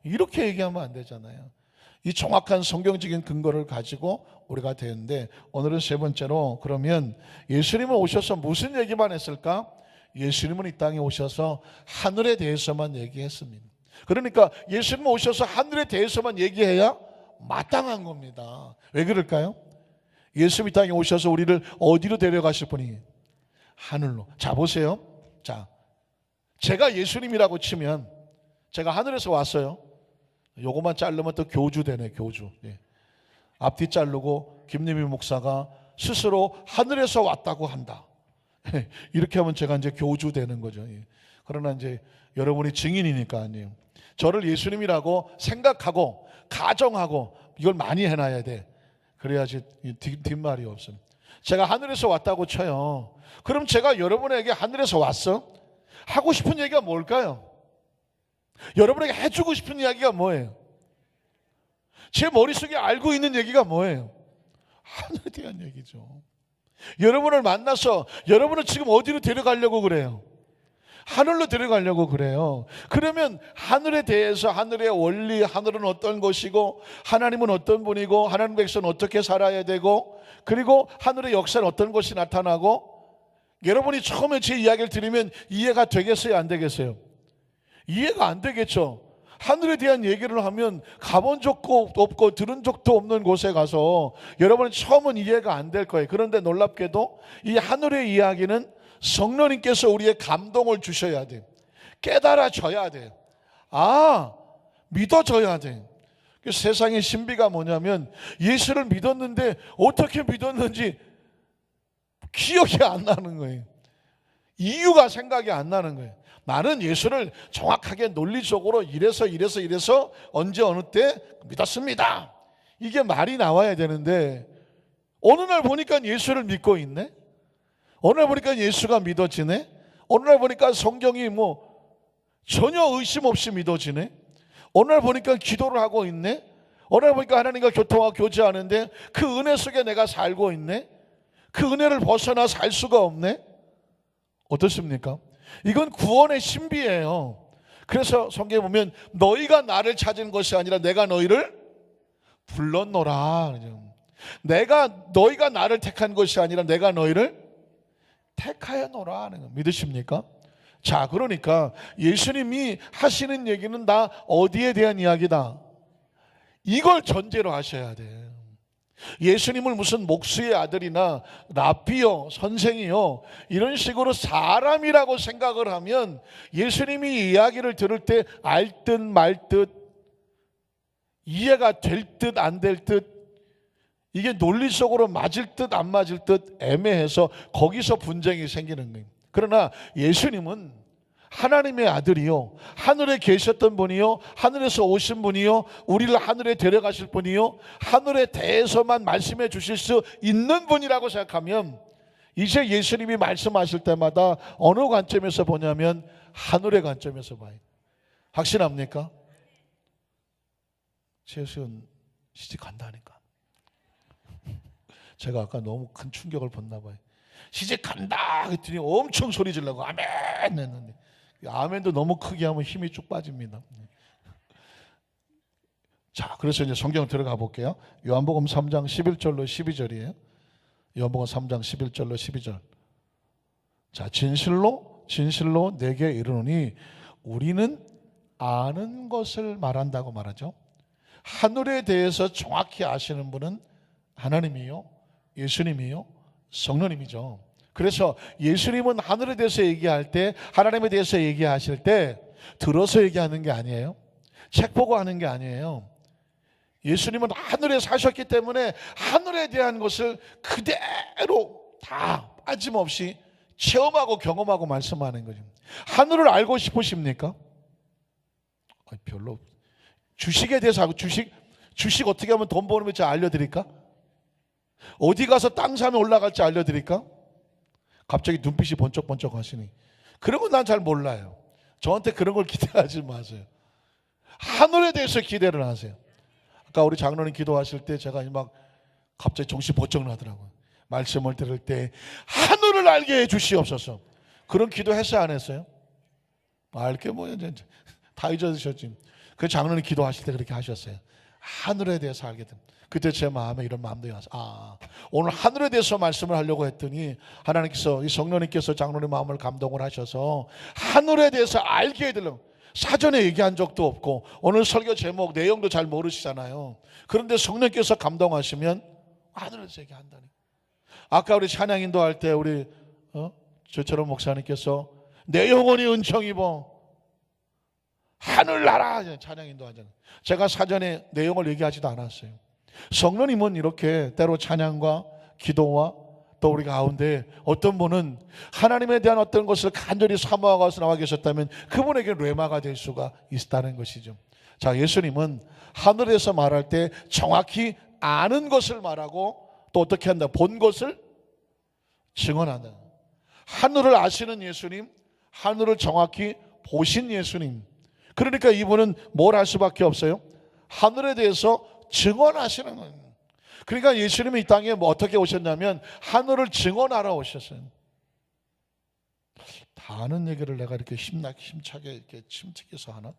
이렇게 얘기하면 안 되잖아요. 이 정확한 성경적인 근거를 가지고 우리가 되는데, 오늘은 세 번째로, 그러면 예수님은 오셔서 무슨 얘기만 했을까? 예수님은 이 땅에 오셔서 하늘에 대해서만 얘기했습니다. 그러니까 예수님은 오셔서 하늘에 대해서만 얘기해야 마땅한 겁니다. 왜 그럴까요? 예수님 이 땅에 오셔서 우리를 어디로 데려가실 분이? 하늘로. 자 보세요. 자, 제가 예수님이라고 치면, 제가 하늘에서 왔어요. 요거만 자르면 또 교주 되네, 교주. 예. 앞뒤 자르고 김님희 목사가 스스로 하늘에서 왔다고 한다. 이렇게 하면 제가 이제 교주 되는 거죠. 예. 그러나 이제 여러분이 증인이니까 아니에요. 저를 예수님이라고 생각하고 가정하고 이걸 많이 해놔야 돼. 그래야지 뒷말이 없음. 제가 하늘에서 왔다고 쳐요. 그럼 제가 여러분에게 하늘에서 왔어? 하고 싶은 얘기가 뭘까요? 여러분에게 해주고 싶은 이야기가 뭐예요? 제 머릿속에 알고 있는 얘기가 뭐예요? 하늘에 대한 얘기죠. 여러분을 만나서 여러분을 지금 어디로 데려가려고 그래요? 하늘로 데려가려고 그래요. 그러면 하늘에 대해서, 하늘의 원리, 하늘은 어떤 것이고 하나님은 어떤 분이고 하나님 백성은 어떻게 살아야 되고, 그리고 하늘의 역사는 어떤 것이 나타나고, 여러분이 처음에 제 이야기를 들으면 이해가 되겠어요? 안 되겠어요? 이해가 안 되겠죠. 하늘에 대한 얘기를 하면 가본 적도 없고 들은 적도 없는 곳에 가서 여러분은 처음은 이해가 안 될 거예요. 그런데 놀랍게도 이 하늘의 이야기는 성령님께서 우리의 감동을 주셔야 돼요. 깨달아져야 돼요. 아, 믿어져야 돼요. 세상의 신비가 뭐냐면, 예수를 믿었는데 어떻게 믿었는지 기억이 안 나는 거예요. 이유가 생각이 안 나는 거예요. 나는 예수를 정확하게 논리적으로 이래서 언제 어느 때 믿었습니다. 이게 말이 나와야 되는데, 어느 날 보니까 예수를 믿고 있네? 어느 날 보니까 예수가 믿어지네? 어느 날 보니까 성경이 전혀 의심 없이 믿어지네? 어느 날 보니까 기도를 하고 있네? 어느 날 보니까 하나님과 교통하고 교제하는데 그 은혜 속에 내가 살고 있네? 그 은혜를 벗어나 살 수가 없네? 어떻습니까? 이건 구원의 신비예요. 그래서 성경에 보면 너희가 나를 찾은 것이 아니라 내가 너희를 불렀노라. 너희가 나를 택한 것이 아니라 내가 너희를 택하였노라 하는 거 믿으십니까? 자, 그러니까 예수님이 하시는 얘기는 다 어디에 대한 이야기다? 이걸 전제로 하셔야 돼요. 예수님을 무슨 목수의 아들이나 랍비요, 선생이요, 이런 식으로 사람이라고 생각을 하면 예수님이 이야기를 들을 때 알 듯 말 듯, 이해가 될 듯 안 될 듯, 이게 논리적으로 맞을 듯 안 맞을 듯 애매해서 거기서 분쟁이 생기는 거예요. 그러나 예수님은 하나님의 아들이요, 하늘에 계셨던 분이요, 하늘에서 오신 분이요, 우리를 하늘에 데려가실 분이요, 하늘에 대해서만 말씀해 주실 수 있는 분이라고 생각하면, 이제 예수님이 말씀하실 때마다 어느 관점에서 보냐면 하늘의 관점에서 봐요. 확신합니까? 최수연 시집 간다니까. 제가 아까 너무 큰 충격을 받나 봐요. 시집 간다 했더니 엄청 소리 지르고 아멘 했는데, 아멘도 너무 크게 하면 힘이 쭉 빠집니다. 자, 그래서 이제 성경 들어가 볼게요. 요한복음 3장 11절로 12절이에요. 요한복음 3장 11절로 12절. 자, 진실로 내게 이르노니 우리는 아는 것을 말한다고 말하죠. 하늘에 대해서 정확히 아시는 분은 하나님이요, 예수님이요, 성령님이죠. 그래서 예수님은 하늘에 대해서 얘기할 때, 하나님에 대해서 얘기하실 때 들어서 얘기하는 게 아니에요. 책 보고 하는 게 아니에요. 예수님은 하늘에 사셨기 때문에 하늘에 대한 것을 그대로 다 빠짐없이 체험하고 경험하고 말씀하는 거죠. 하늘을 알고 싶으십니까? 별로. 주식에 대해서 하고, 주식 어떻게 하면 돈 버는 거 제가 알려드릴까? 어디 가서 땅 사면 올라갈지 알려드릴까? 갑자기 눈빛이 번쩍번쩍 하시니, 그런 건 난 잘 몰라요. 저한테 그런 걸 기대하지 마세요. 하늘에 대해서 기대를 하세요. 아까 우리 장로님 기도하실 때 제가 막 갑자기 정신 번쩍 나더라고요. 말씀을 들을 때 하늘을 알게 해 주시옵소서. 그런 기도 했어요, 안 했어요? 알게 뭐야, 다 잊어드셨지. 그 장로님 기도하실 때 그렇게 하셨어요. 하늘에 대해서 알게 됩니다. 그때 제 마음에 이런 마음도 와서, 오늘 하늘에 대해서 말씀을 하려고 했더니 하나님께서, 이 성령님께서 장로님 마음을 감동을 하셔서 하늘에 대해서 알게 해달라고. 사전에 얘기한 적도 없고 오늘 설교 제목 내용도 잘 모르시잖아요. 그런데 성령께서 감동하시면 하늘에서 얘기한다니. 아까 우리 찬양 인도할 때 우리 저처럼 목사님께서 내 영혼이 은총 입어 하늘나라 찬양 인도하잖아요. 제가 사전에 내용을 얘기하지도 않았어요. 성령님은 이렇게 때로 찬양과 기도와 또 우리 가운데 어떤 분은 하나님에 대한 어떤 것을 간절히 사모하고 나와 계셨다면 그분에게 레마가 될 수가 있다는 것이죠. 자, 예수님은 하늘에서 말할 때 정확히 아는 것을 말하고 또 어떻게 한다? 본 것을 증언한다. 하늘을 아시는 예수님, 하늘을 정확히 보신 예수님. 그러니까 이분은 뭘 할 수밖에 없어요? 하늘에 대해서 증언하시는 거예요. 그러니까 예수님이 이 땅에 어떻게 오셨냐면 하늘을 증언하러 오셨어요. 다 아는 얘기를 내가 이렇게 힘차게 이렇게 침튀겨서 하나?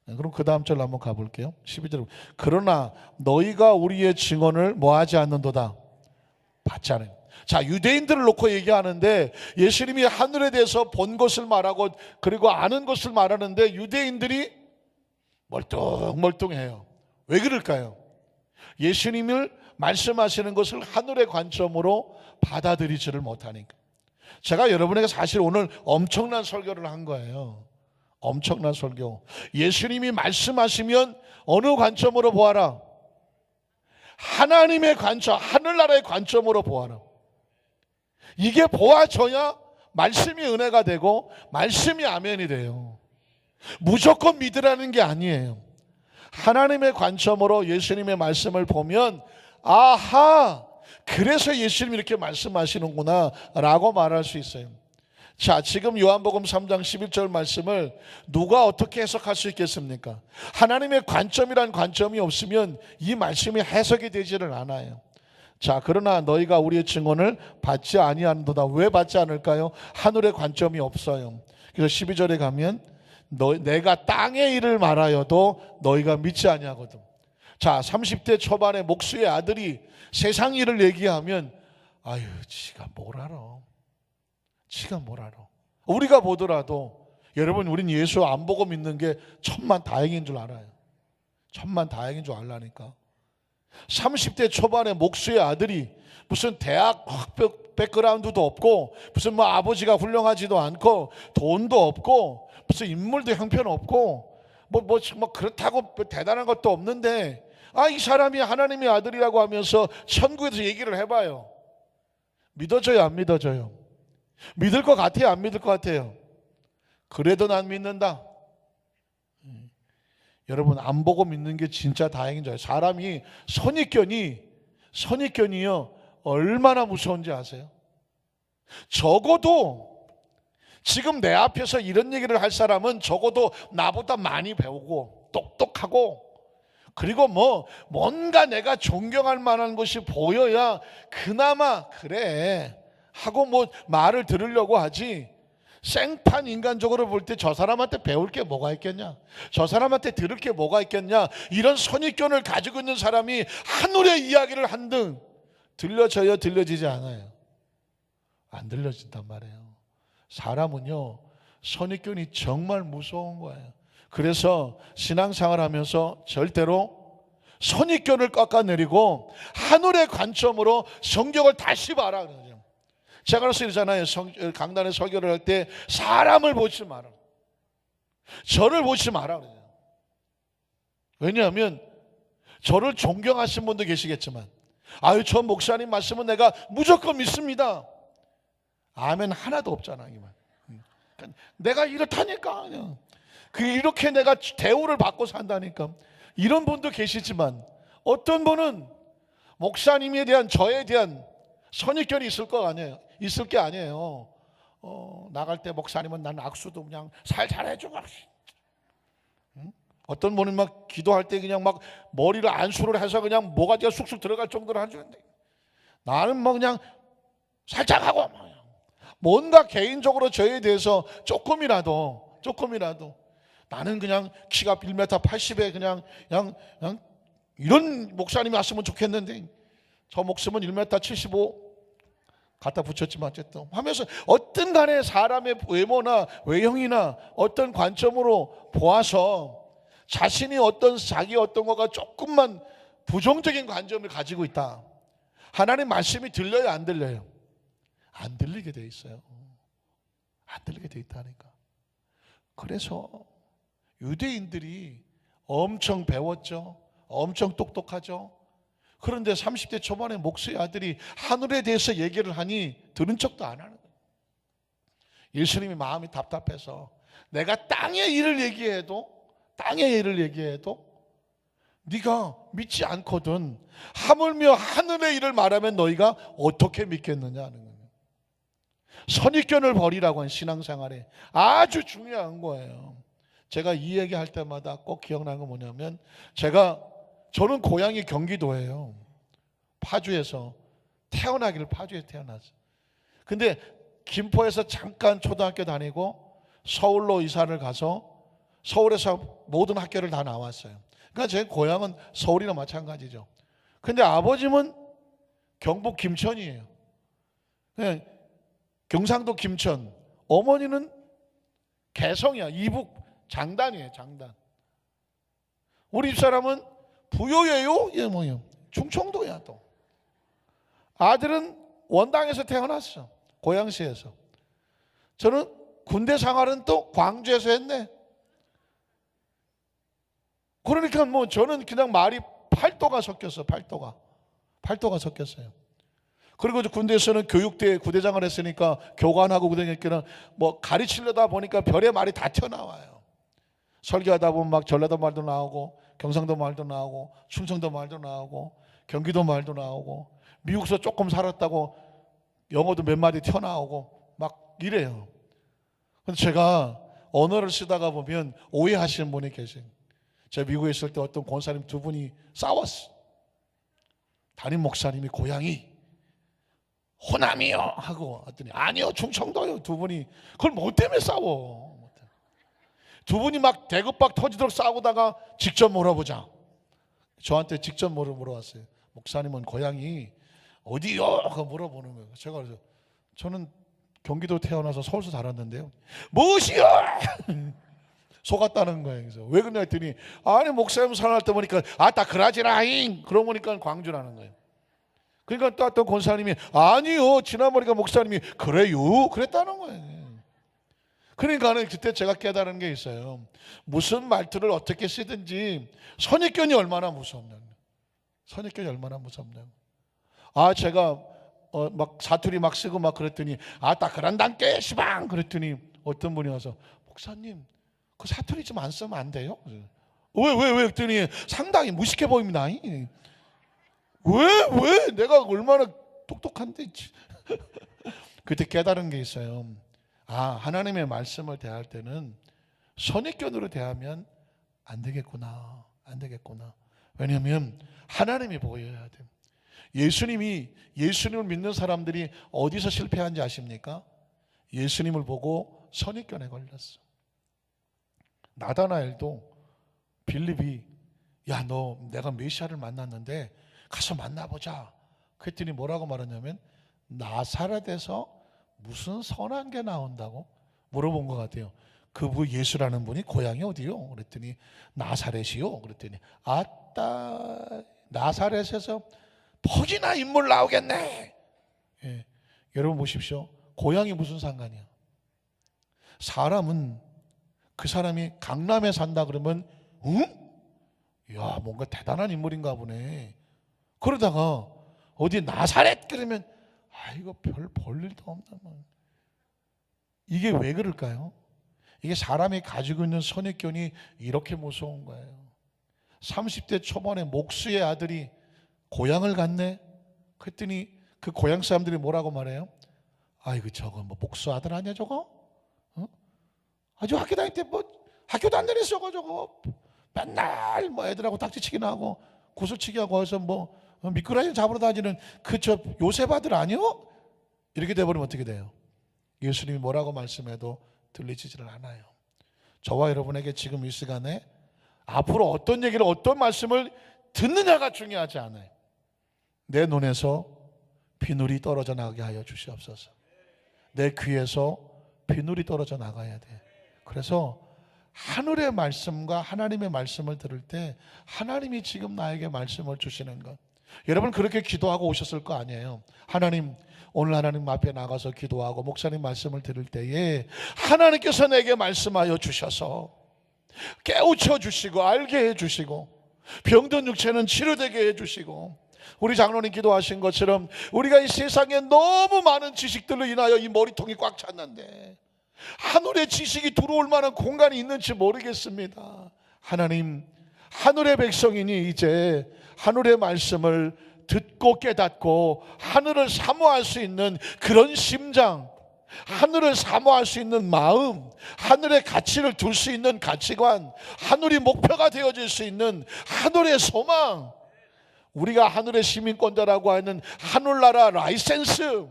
그럼 그 다음 절 한번 가볼게요. 12절. 그러나 너희가 우리의 증언을 뭐하지 않는도다? 받지 않아요. 자, 유대인들을 놓고 얘기하는데 예수님이 하늘에 대해서 본 것을 말하고 그리고 아는 것을 말하는데 유대인들이 멀뚱멀뚱해요. 왜 그럴까요? 예수님을 말씀하시는 것을 하늘의 관점으로 받아들이지를 못하니까. 제가 여러분에게 사실 오늘 엄청난 설교를 한 거예요. 엄청난 설교. 예수님이 말씀하시면 어느 관점으로 보아라? 하나님의 관점, 하늘나라의 관점으로 보아라. 이게 보아져야 말씀이 은혜가 되고 말씀이 아멘이 돼요. 무조건 믿으라는 게 아니에요. 하나님의 관점으로 예수님의 말씀을 보면 아하, 그래서 예수님이 이렇게 말씀하시는구나 라고 말할 수 있어요. 자, 지금 요한복음 3장 11절 말씀을 누가 어떻게 해석할 수 있겠습니까? 하나님의 관점이란 관점이 없으면 이 말씀이 해석이 되지를 않아요. 자, 그러나 너희가 우리의 증언을 받지 아니하는도다. 왜 받지 않을까요? 하늘의 관점이 없어요. 그래서 12절에 가면 내가 땅의 일을 말하여도 너희가 믿지 아니하거든. 자, 30대 초반에 목수의 아들이 세상 일을 얘기하면 아유, 지가 뭘 알아. 지가 뭘 알아. 우리가 보더라도 여러분, 우린 예수 안 보고 믿는 게 천만 다행인 줄 알아요. 천만 다행인 줄 알라니까. 30대 초반에 목수의 아들이 무슨 대학 백그라운드도 없고 무슨 뭐 아버지가 훌륭하지도 않고 돈도 없고 무슨 인물도 형편없고 뭐 그렇다고 대단한 것도 없는데 이 사람이 하나님의 아들이라고 하면서 천국에서 얘기를 해봐요. 믿어져요, 안 믿어져요? 믿을 것 같아요, 안 믿을 것 같아요? 그래도 난 믿는다. 여러분, 안 보고 믿는 게 진짜 다행인 줄 알아요. 사람이 선입견이요 얼마나 무서운지 아세요? 적어도 지금 내 앞에서 이런 얘기를 할 사람은 적어도 나보다 많이 배우고 똑똑하고 그리고 뭔가 내가 존경할 만한 것이 보여야 그나마 그래 하고 말을 들으려고 하지. 생판 인간적으로 볼 때 저 사람한테 배울 게 뭐가 있겠냐, 저 사람한테 들을 게 뭐가 있겠냐, 이런 선입견을 가지고 있는 사람이 하늘의 이야기를 한등 들려져요, 들려지지 않아요? 안 들려진단 말이에요. 사람은요 선입견이 정말 무서운 거예요. 그래서 신앙생활 하면서 절대로 선입견을 깎아내리고 하늘의 관점으로 성경을 다시 봐라 그러죠. 제가 그래서 이러잖아요. 강단에 설교를 할 때 사람을 보지 마라, 저를 보지 마라 그래요. 왜냐하면 저를 존경하신 분도 계시겠지만, 아유 저 목사님 말씀은 내가 무조건 믿습니다, 아멘 하나도 없잖아. 이만 내가 이렇다니까, 그냥 이렇게 내가 대우를 받고 산다니까, 이런 분도 계시지만, 어떤 분은 목사님에 대한 저에 대한 선입견이 있을 게 아니에요. 나갈 때 목사님은 난 악수도 그냥 살살 해주고, 어떤 분은 막 기도할 때 그냥 막 머리를 안수를 해서 그냥 모가지가 쑥쑥 들어갈 정도로 하는데, 나는 뭐 그냥 살짝 하고 뭔가 개인적으로 저에 대해서 조금이라도 나는 그냥 키가 1m 80에 그냥 이런 목사님이 왔으면 좋겠는데, 저 목숨은 1m 75 갖다 붙였지만 어쨌든 하면서, 어떤 간에 사람의 외모나 외형이나 어떤 관점으로 보아서 자신이 자기 어떤 거가 조금만 부정적인 관점을 가지고 있다. 하나님 말씀이 들려요, 안 들려요? 안 들리게 돼 있어요. 안 들리게 돼 있다니까. 그래서 유대인들이 엄청 배웠죠. 엄청 똑똑하죠. 그런데 30대 초반에 목수의 아들이 하늘에 대해서 얘기를 하니 들은 척도 안 하는 거예요. 예수님이 마음이 답답해서, 내가 땅의 일을 얘기해도 네가 믿지 않거든, 하물며 하늘의 일을 말하면 너희가 어떻게 믿겠느냐 하는 거예요. 선입견을 버리라고 한 신앙생활에 아주 중요한 거예요. 제가 이 얘기할 때마다 꼭 기억나는 건 뭐냐면, 저는 고향이 경기도예요. 파주에서 파주에 태어났어요. 근데 김포에서 잠깐 초등학교 다니고 서울로 이사를 가서 서울에서 모든 학교를 다 나왔어요. 그러니까 제 고향은 서울이나 마찬가지죠. 근데 아버님은 경북 김천이에요. 그냥 경상도 김천. 어머니는 개성이야. 이북 장단이에요, 장단. 우리 집사람은 부여예요? 예, 뭐요? 충청도야. 또 아들은 원당에서 태어났어, 고양시에서. 저는 군대 생활은 또 광주에서 했네. 그러니까 뭐 저는 그냥 말이 팔도가 섞였어. 팔도가 섞였어요. 그리고 군대에서는 교육대 부대장을 했으니까 교관하고 그러니까 뭐 가르치려다 보니까 별의 말이 다 튀어나와요. 설교하다 보면 막 전라도 말도 나오고, 경상도 말도 나오고, 충청도 말도 나오고, 경기도 말도 나오고, 미국에서 조금 살았다고 영어도 몇 마디 튀어나오고 막 이래요. 근데 제가 언어를 쓰다가 보면 오해하시는 분이 계세요. 제가 미국에 있을 때 어떤 권사님 두 분이 싸웠어. 담임 목사님이 고향이 호남이요 하고 왔더니, 아니요 충청도요. 두 분이 그걸 뭐 때문에 싸워? 두 분이 막 대급박 터지도록 싸우다가 직접 물어보자. 저한테 직접 물어봤어요. 목사님은 고향이 어디요? 하고 물어보는 거예요. 제가 그래서, 저는 경기도 태어나서 서울서 살았는데요. 무엇이요? 속았다는 거예요. 그래서 왜 그러냐 했더니, 아니 목사님 살아날 때 보니까 아따 그라지라잉, 그러고 보니까 광주라는 거예요. 그러니까 또 어떤 권사님이, 아니요 지난번에 목사님이 그래요 그랬다는 거예요. 그러니까 그때 제가 깨달은 게 있어요. 무슨 말투를 어떻게 쓰든지 선입견이 얼마나 무섭냐고. 선입견이 얼마나 무섭냐고. 제가 막 사투리 막 쓰고 막 그랬더니, 아따 그란단께 시방 그랬더니 어떤 분이 와서, 목사님 그 사투리 좀 안 쓰면 안 돼요? 왜 그랬더니 상당히 무식해 보입니다. 왜 내가 얼마나 똑똑한데. 그때 깨달은 게 있어요. 하나님의 말씀을 대할 때는 선입견으로 대하면 안 되겠구나. 왜냐하면 하나님이 보여야 돼요. 예수님을 믿는 사람들이 어디서 실패한지 아십니까? 예수님을 보고 선입견에 걸렸어. 나다나엘도 빌립이, 야 너 내가 메시아를 만났는데 가서 만나보자. 그랬더니 뭐라고 말하냐면, 나사렛에서 무슨 선한 게 나온다고 물어본 것 같아요. 그분 예수라는 분이 고향이 어디요? 그랬더니 나사렛이요. 그랬더니 아따, 나사렛에서 퍽이나 인물 나오겠네. 예. 여러분 보십시오. 고향이 무슨 상관이야? 사람은 그 사람이 강남에 산다 그러면 응? 야, 뭔가 대단한 인물인가 보네. 그러다가 어디 나사렛 그러면 아, 이거 별 볼일도 없나 뭐. 이게 왜 그럴까요? 이게 사람이 가지고 있는 선입견이 이렇게 무서운 거예요. 30대 초반에 목수의 아들이 고향을 갔네. 그랬더니 그 고향 사람들이 뭐라고 말해요? 아이고 저거 뭐 목수 아들 아니야 저거? 어? 아주 학교 다닐 때 뭐 학교도 안 다녔어 저거. 맨날 뭐 애들하고 딱지치기나 하고 구슬치기 하고 해서 뭐 미꾸라지 잡으러 다니는 그 저 요셉 아들 아니요? 이렇게 돼버리면 어떻게 돼요? 예수님이 뭐라고 말씀해도 들리지를 않아요. 저와 여러분에게 지금 이 시간에 앞으로 어떤 얘기를 어떤 말씀을 듣느냐가 중요하지 않아요. 내 눈에서 비늘이 떨어져 나가게 하여 주시옵소서. 내 귀에서 비늘이 떨어져 나가야 돼. 그래서 하늘의 말씀과 하나님의 말씀을 들을 때 하나님이 지금 나에게 말씀을 주시는 것, 여러분 그렇게 기도하고 오셨을 거 아니에요. 하나님, 오늘 하나님 앞에 나가서 기도하고 목사님 말씀을 들을 때에 하나님께서 내게 말씀하여 주셔서 깨우쳐 주시고 알게 해 주시고 병든 육체는 치료되게 해 주시고, 우리 장로님 기도하신 것처럼 우리가 이 세상에 너무 많은 지식들로 인하여 이 머리통이 꽉 찼는데 하늘의 지식이 들어올 만한 공간이 있는지 모르겠습니다. 하나님, 하늘의 백성이니 이제 하늘의 말씀을 듣고 깨닫고 하늘을 사모할 수 있는 그런 심장, 하늘을 사모할 수 있는 마음, 하늘의 가치를 둘 수 있는 가치관, 하늘이 목표가 되어질 수 있는 하늘의 소망, 우리가 하늘의 시민권자라고 하는 하늘나라 라이센스,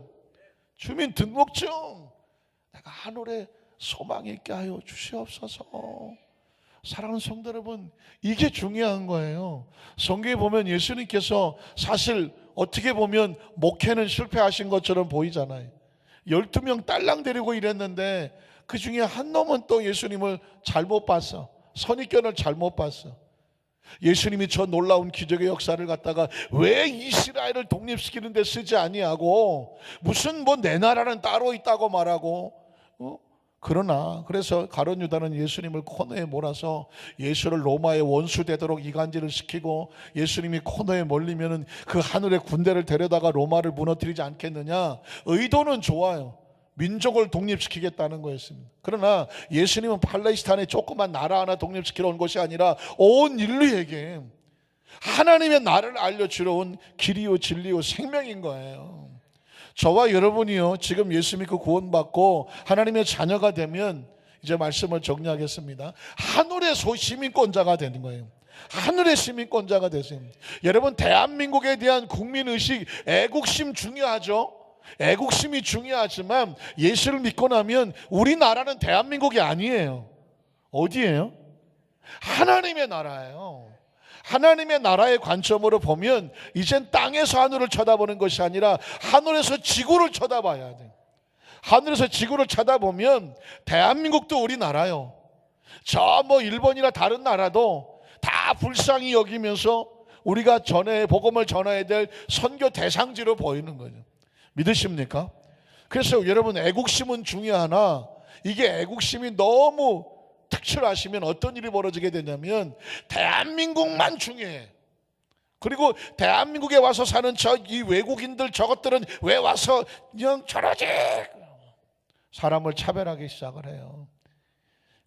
주민등록증, 내가 하늘의 소망이 있게 하여 주시옵소서. 사랑하는 성도 여러분, 이게 중요한 거예요. 성경에 보면 예수님께서 사실 어떻게 보면 목회는 실패하신 것처럼 보이잖아요. 12명 딸랑 데리고 일했는데 그 중에 한 놈은 또 예수님을 잘못 봤어. 선입견을 잘못 봤어. 예수님이 저 놀라운 기적의 역사를 갖다가 왜 이스라엘을 독립시키는 데 쓰지 아니하고 무슨 뭐 내 나라는 따로 있다고 말하고, 그러나 그래서 가룟 유다는 예수님을 코너에 몰아서 예수를 로마의 원수 되도록 이간질을 시키고, 예수님이 코너에 몰리면은 그 하늘의 군대를 데려다가 로마를 무너뜨리지 않겠느냐. 의도는 좋아요. 민족을 독립시키겠다는 거였습니다. 그러나 예수님은 팔레스타인의 조그만 나라 하나 독립시키러 온 것이 아니라 온 인류에게 하나님의 나라를 알려주러 온 길이요 진리요 생명인 거예요. 저와 여러분이요, 지금 예수 믿고 구원받고 하나님의 자녀가 되면 이제 말씀을 정리하겠습니다. 하늘의 시민권자가 되는 거예요. 하늘의 시민권자가 되세요. 여러분, 대한민국에 대한 국민의식, 애국심 중요하죠. 애국심이 중요하지만 예수를 믿고 나면 우리나라는 대한민국이 아니에요. 어디예요? 하나님의 나라예요. 하나님의 나라의 관점으로 보면 이젠 땅에서 하늘을 쳐다보는 것이 아니라 하늘에서 지구를 쳐다봐야 돼요. 하늘에서 지구를 쳐다보면 대한민국도 우리나라요. 저 뭐 일본이나 다른 나라도 다 불쌍히 여기면서 우리가 복음을 전해야 될 선교 대상지로 보이는 거죠. 믿으십니까? 그래서 여러분, 애국심은 중요하나 이게 애국심이 너무 특출하시면 어떤 일이 벌어지게 되냐면 대한민국만 중요해. 그리고 대한민국에 와서 사는 이 외국인들 저것들은 왜 와서 그냥 저러지? 사람을 차별하기 시작을 해요.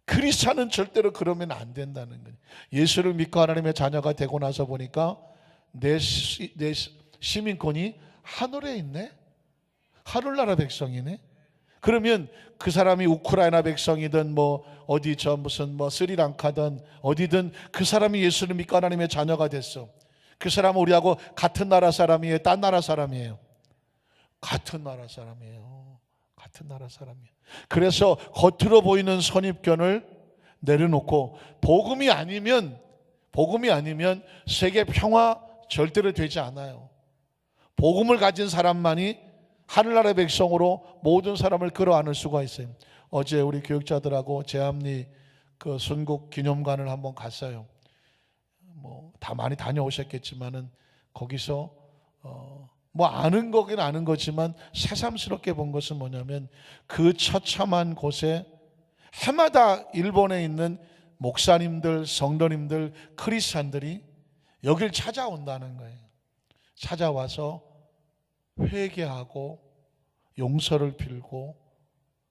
크리스찬은 절대로 그러면 안 된다는 거예요. 예수를 믿고 하나님의 자녀가 되고 나서 보니까 내 시민권이 하늘에 있네? 하늘나라 백성이네? 그러면 그 사람이 우크라이나 백성이든 뭐 어디 저 무슨 뭐 스리랑카든 어디든 그 사람이 예수를 믿고 하나님의 자녀가 됐어. 그 사람은 우리하고 같은 나라 사람이에요? 딴 나라 사람이에요? 같은 나라 사람이에요. 같은 나라 사람이에요. 그래서 겉으로 보이는 선입견을 내려놓고 복음이 아니면 세계 평화 절대로 되지 않아요. 복음을 가진 사람만이 하늘나라의 백성으로 모든 사람을 끌어안을 수가 있어요. 어제 우리 교육자들하고 제암리 그 순국 기념관을 한번 갔어요. 뭐 다 많이 다녀오셨겠지만은 거기서 뭐 아는 거긴 아는 거지만 새삼스럽게 본 것은 뭐냐면 그 처참한 곳에 해마다 일본에 있는 목사님들, 성도님들, 크리스찬들이 여길 찾아온다는 거예요. 찾아와서 회개하고 용서를 빌고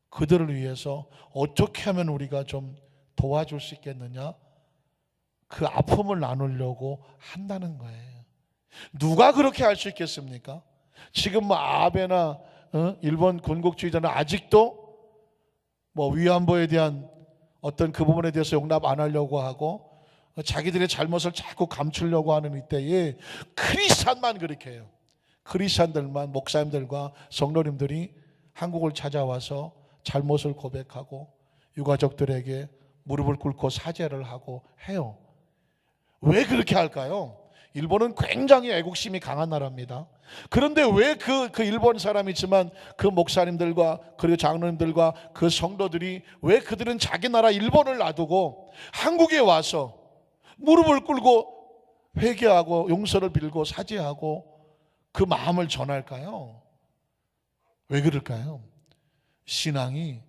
그들을 위해서 어떻게 하면 우리가 좀 도와줄 수 있겠느냐, 그 아픔을 나누려고 한다는 거예요. 누가 그렇게 할 수 있겠습니까? 지금 뭐 아베나 일본 군국주의자는 아직도 뭐 위안부에 대한 어떤 그 부분에 대해서 용납 안 하려고 하고 자기들의 잘못을 자꾸 감추려고 하는 이때에 크리스찬만 그렇게 해요. 크리스찬들만, 목사님들과 성도님들이 한국을 찾아와서 잘못을 고백하고 유가족들에게 무릎을 꿇고 사죄를 하고 해요. 왜 그렇게 할까요? 일본은 굉장히 애국심이 강한 나라입니다. 그런데 왜 그 일본 사람이지만 그 목사님들과 그리고 장로님들과 그 성도들이 왜 그들은 자기 나라 일본을 놔두고 한국에 와서 무릎을 꿇고 회개하고 용서를 빌고 사죄하고 그 마음을 전할까요? 왜 그럴까요? 신앙이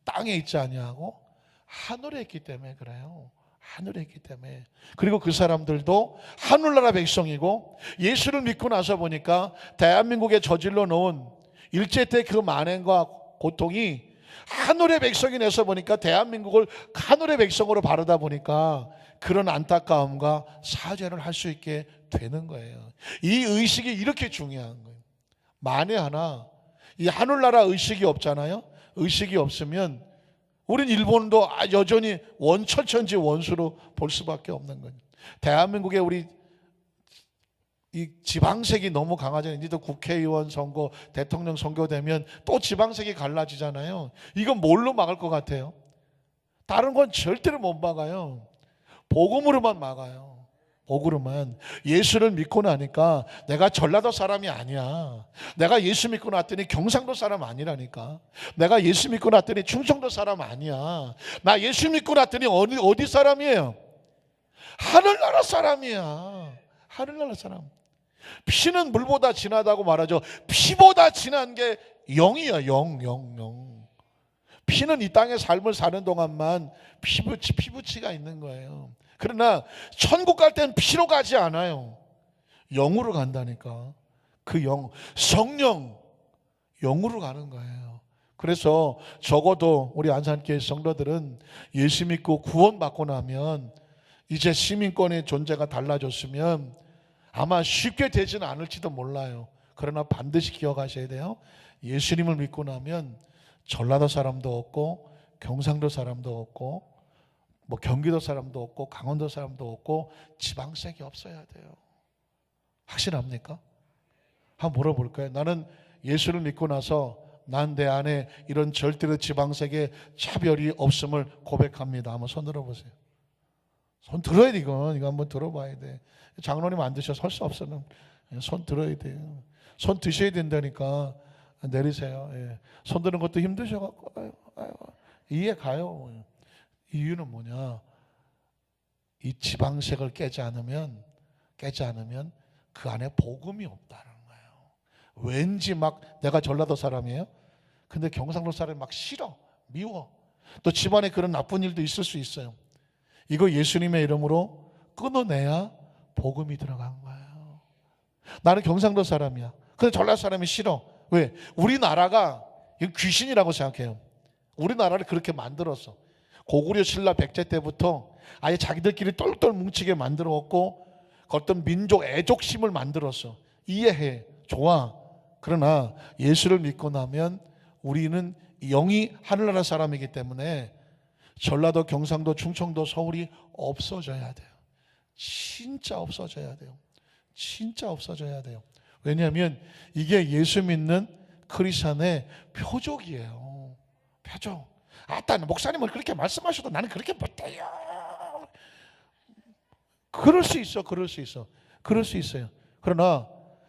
땅에 있지 아니하고 하늘에 있기 때문에 그래요. 하늘에 있기 때문에. 그리고 그 사람들도 하늘나라 백성이고 예수를 믿고 나서 보니까 대한민국에 저질러 놓은 일제 때 그 만행과 고통이 하늘의 백성이 내서 보니까 대한민국을 하늘의 백성으로 바르다 보니까 그런 안타까움과 사죄를 할 수 있게 되는 거예요. 이 의식이 이렇게 중요한 거예요. 만에 하나 이 하늘나라 의식이 없잖아요. 의식이 없으면 우린 일본도 여전히 원천천지 원수로 볼 수밖에 없는 거예요. 대한민국에 우리 이 지방색이 너무 강하잖아요. 이제 또 국회의원 선거, 대통령 선거 되면 또 지방색이 갈라지잖아요. 이건 뭘로 막을 것 같아요? 다른 건 절대로 못 막아요. 복음으로만 막아요. 복음으로만. 예수를 믿고 나니까 내가 전라도 사람이 아니야. 내가 예수 믿고 났더니 경상도 사람 아니라니까. 내가 예수 믿고 났더니 충청도 사람 아니야. 나 예수 믿고 났더니 어디 사람이에요? 하늘나라 사람이야. 하늘나라 사람. 피는 물보다 진하다고 말하죠. 피보다 진한 게 영이야. 영. 피는 이 땅의 삶을 사는 동안만 피부치가 있는 거예요. 그러나 천국 갈 때는 피로 가지 않아요. 영으로 간다니까. 그 영, 성령, 영으로 가는 거예요. 그래서 적어도 우리 안산교회 성도들은 예수 믿고 구원받고 나면 이제 시민권의 존재가 달라졌으면 아마 쉽게 되지는 않을지도 몰라요. 그러나 반드시 기억하셔야 돼요. 예수님을 믿고 나면 전라도 사람도 없고 경상도 사람도 없고 뭐 경기도 사람도 없고 강원도 사람도 없고 지방색이 없어야 돼요. 확실합니까? 한번 물어볼까요? 나는 예수를 믿고 나서 난 내 안에 이런 절대로 지방색의 차별이 없음을 고백합니다. 한번 손 들어보세요. 손 들어야 돼. 이거 한번 들어봐야 돼. 장로님 안 드셔서 할 수 없어. 손 들어야 돼요. 손 드셔야 된다니까. 내리세요. 예. 손 드는 것도 힘드셔갖고 이해 가요. 이유는 뭐냐? 이 지방색을 깨지 않으면 그 안에 복음이 없다는 거예요. 왠지 막 내가 전라도 사람이에요. 근데 경상도 사람이 막 싫어, 미워. 또 집안에 그런 나쁜 일도 있을 수 있어요. 이거 예수님의 이름으로 끊어내야 복음이 들어간 거예요. 나는 경상도 사람이야. 근데 전라도 사람이 싫어. 왜? 우리나라가 귀신이라고 생각해요. 우리나라를 그렇게 만들었어. 고구려 신라 백제 때부터 아예 자기들끼리 똘똘 뭉치게 만들었고 어떤 민족 애족심을 만들었어. 이해해. 좋아. 그러나 예수를 믿고 나면 우리는 영이 하늘나라 사람이기 때문에 전라도, 경상도, 충청도, 서울이 없어져야 돼요. 진짜 없어져야 돼요. 진짜 없어져야 돼요. 왜냐하면 이게 예수 믿는 크리스찬의 표적이에요. 표적. 아따, 목사님은 그렇게 말씀하셔도 나는 그렇게 못해요. 그럴 수 있어. 그럴 수 있어요. 그러나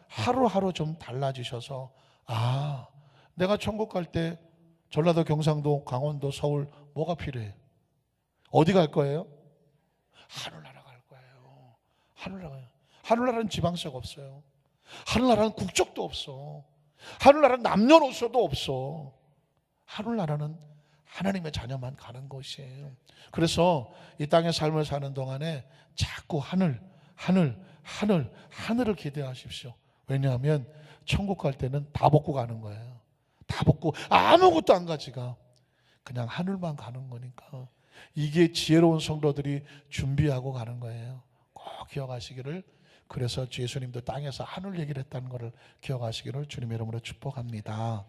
하루하루 좀 달라지셔서 내가 천국 갈 때 전라도, 경상도, 강원도, 서울 뭐가 필요해? 어디 갈 거예요? 하늘나라 갈 거예요. 하늘나라. 하늘나라는 지방세가 없어요. 하늘나라는 국적도 없어. 하늘나라는 남녀노소도 없어. 하늘나라는 하나님의 자녀만 가는 곳이에요. 그래서 이 땅의 삶을 사는 동안에 자꾸 하늘을 기대하십시오. 왜냐하면 천국 갈 때는 다 벗고 가는 거예요. 다 벗고 아무것도 안 가지가 그냥 하늘만 가는 거니까 이게 지혜로운 성도들이 준비하고 가는 거예요. 꼭 기억하시기를. 그래서 예수님도 땅에서 하늘 얘기를 했다는 것을 기억하시기를 주님의 이름으로 축복합니다.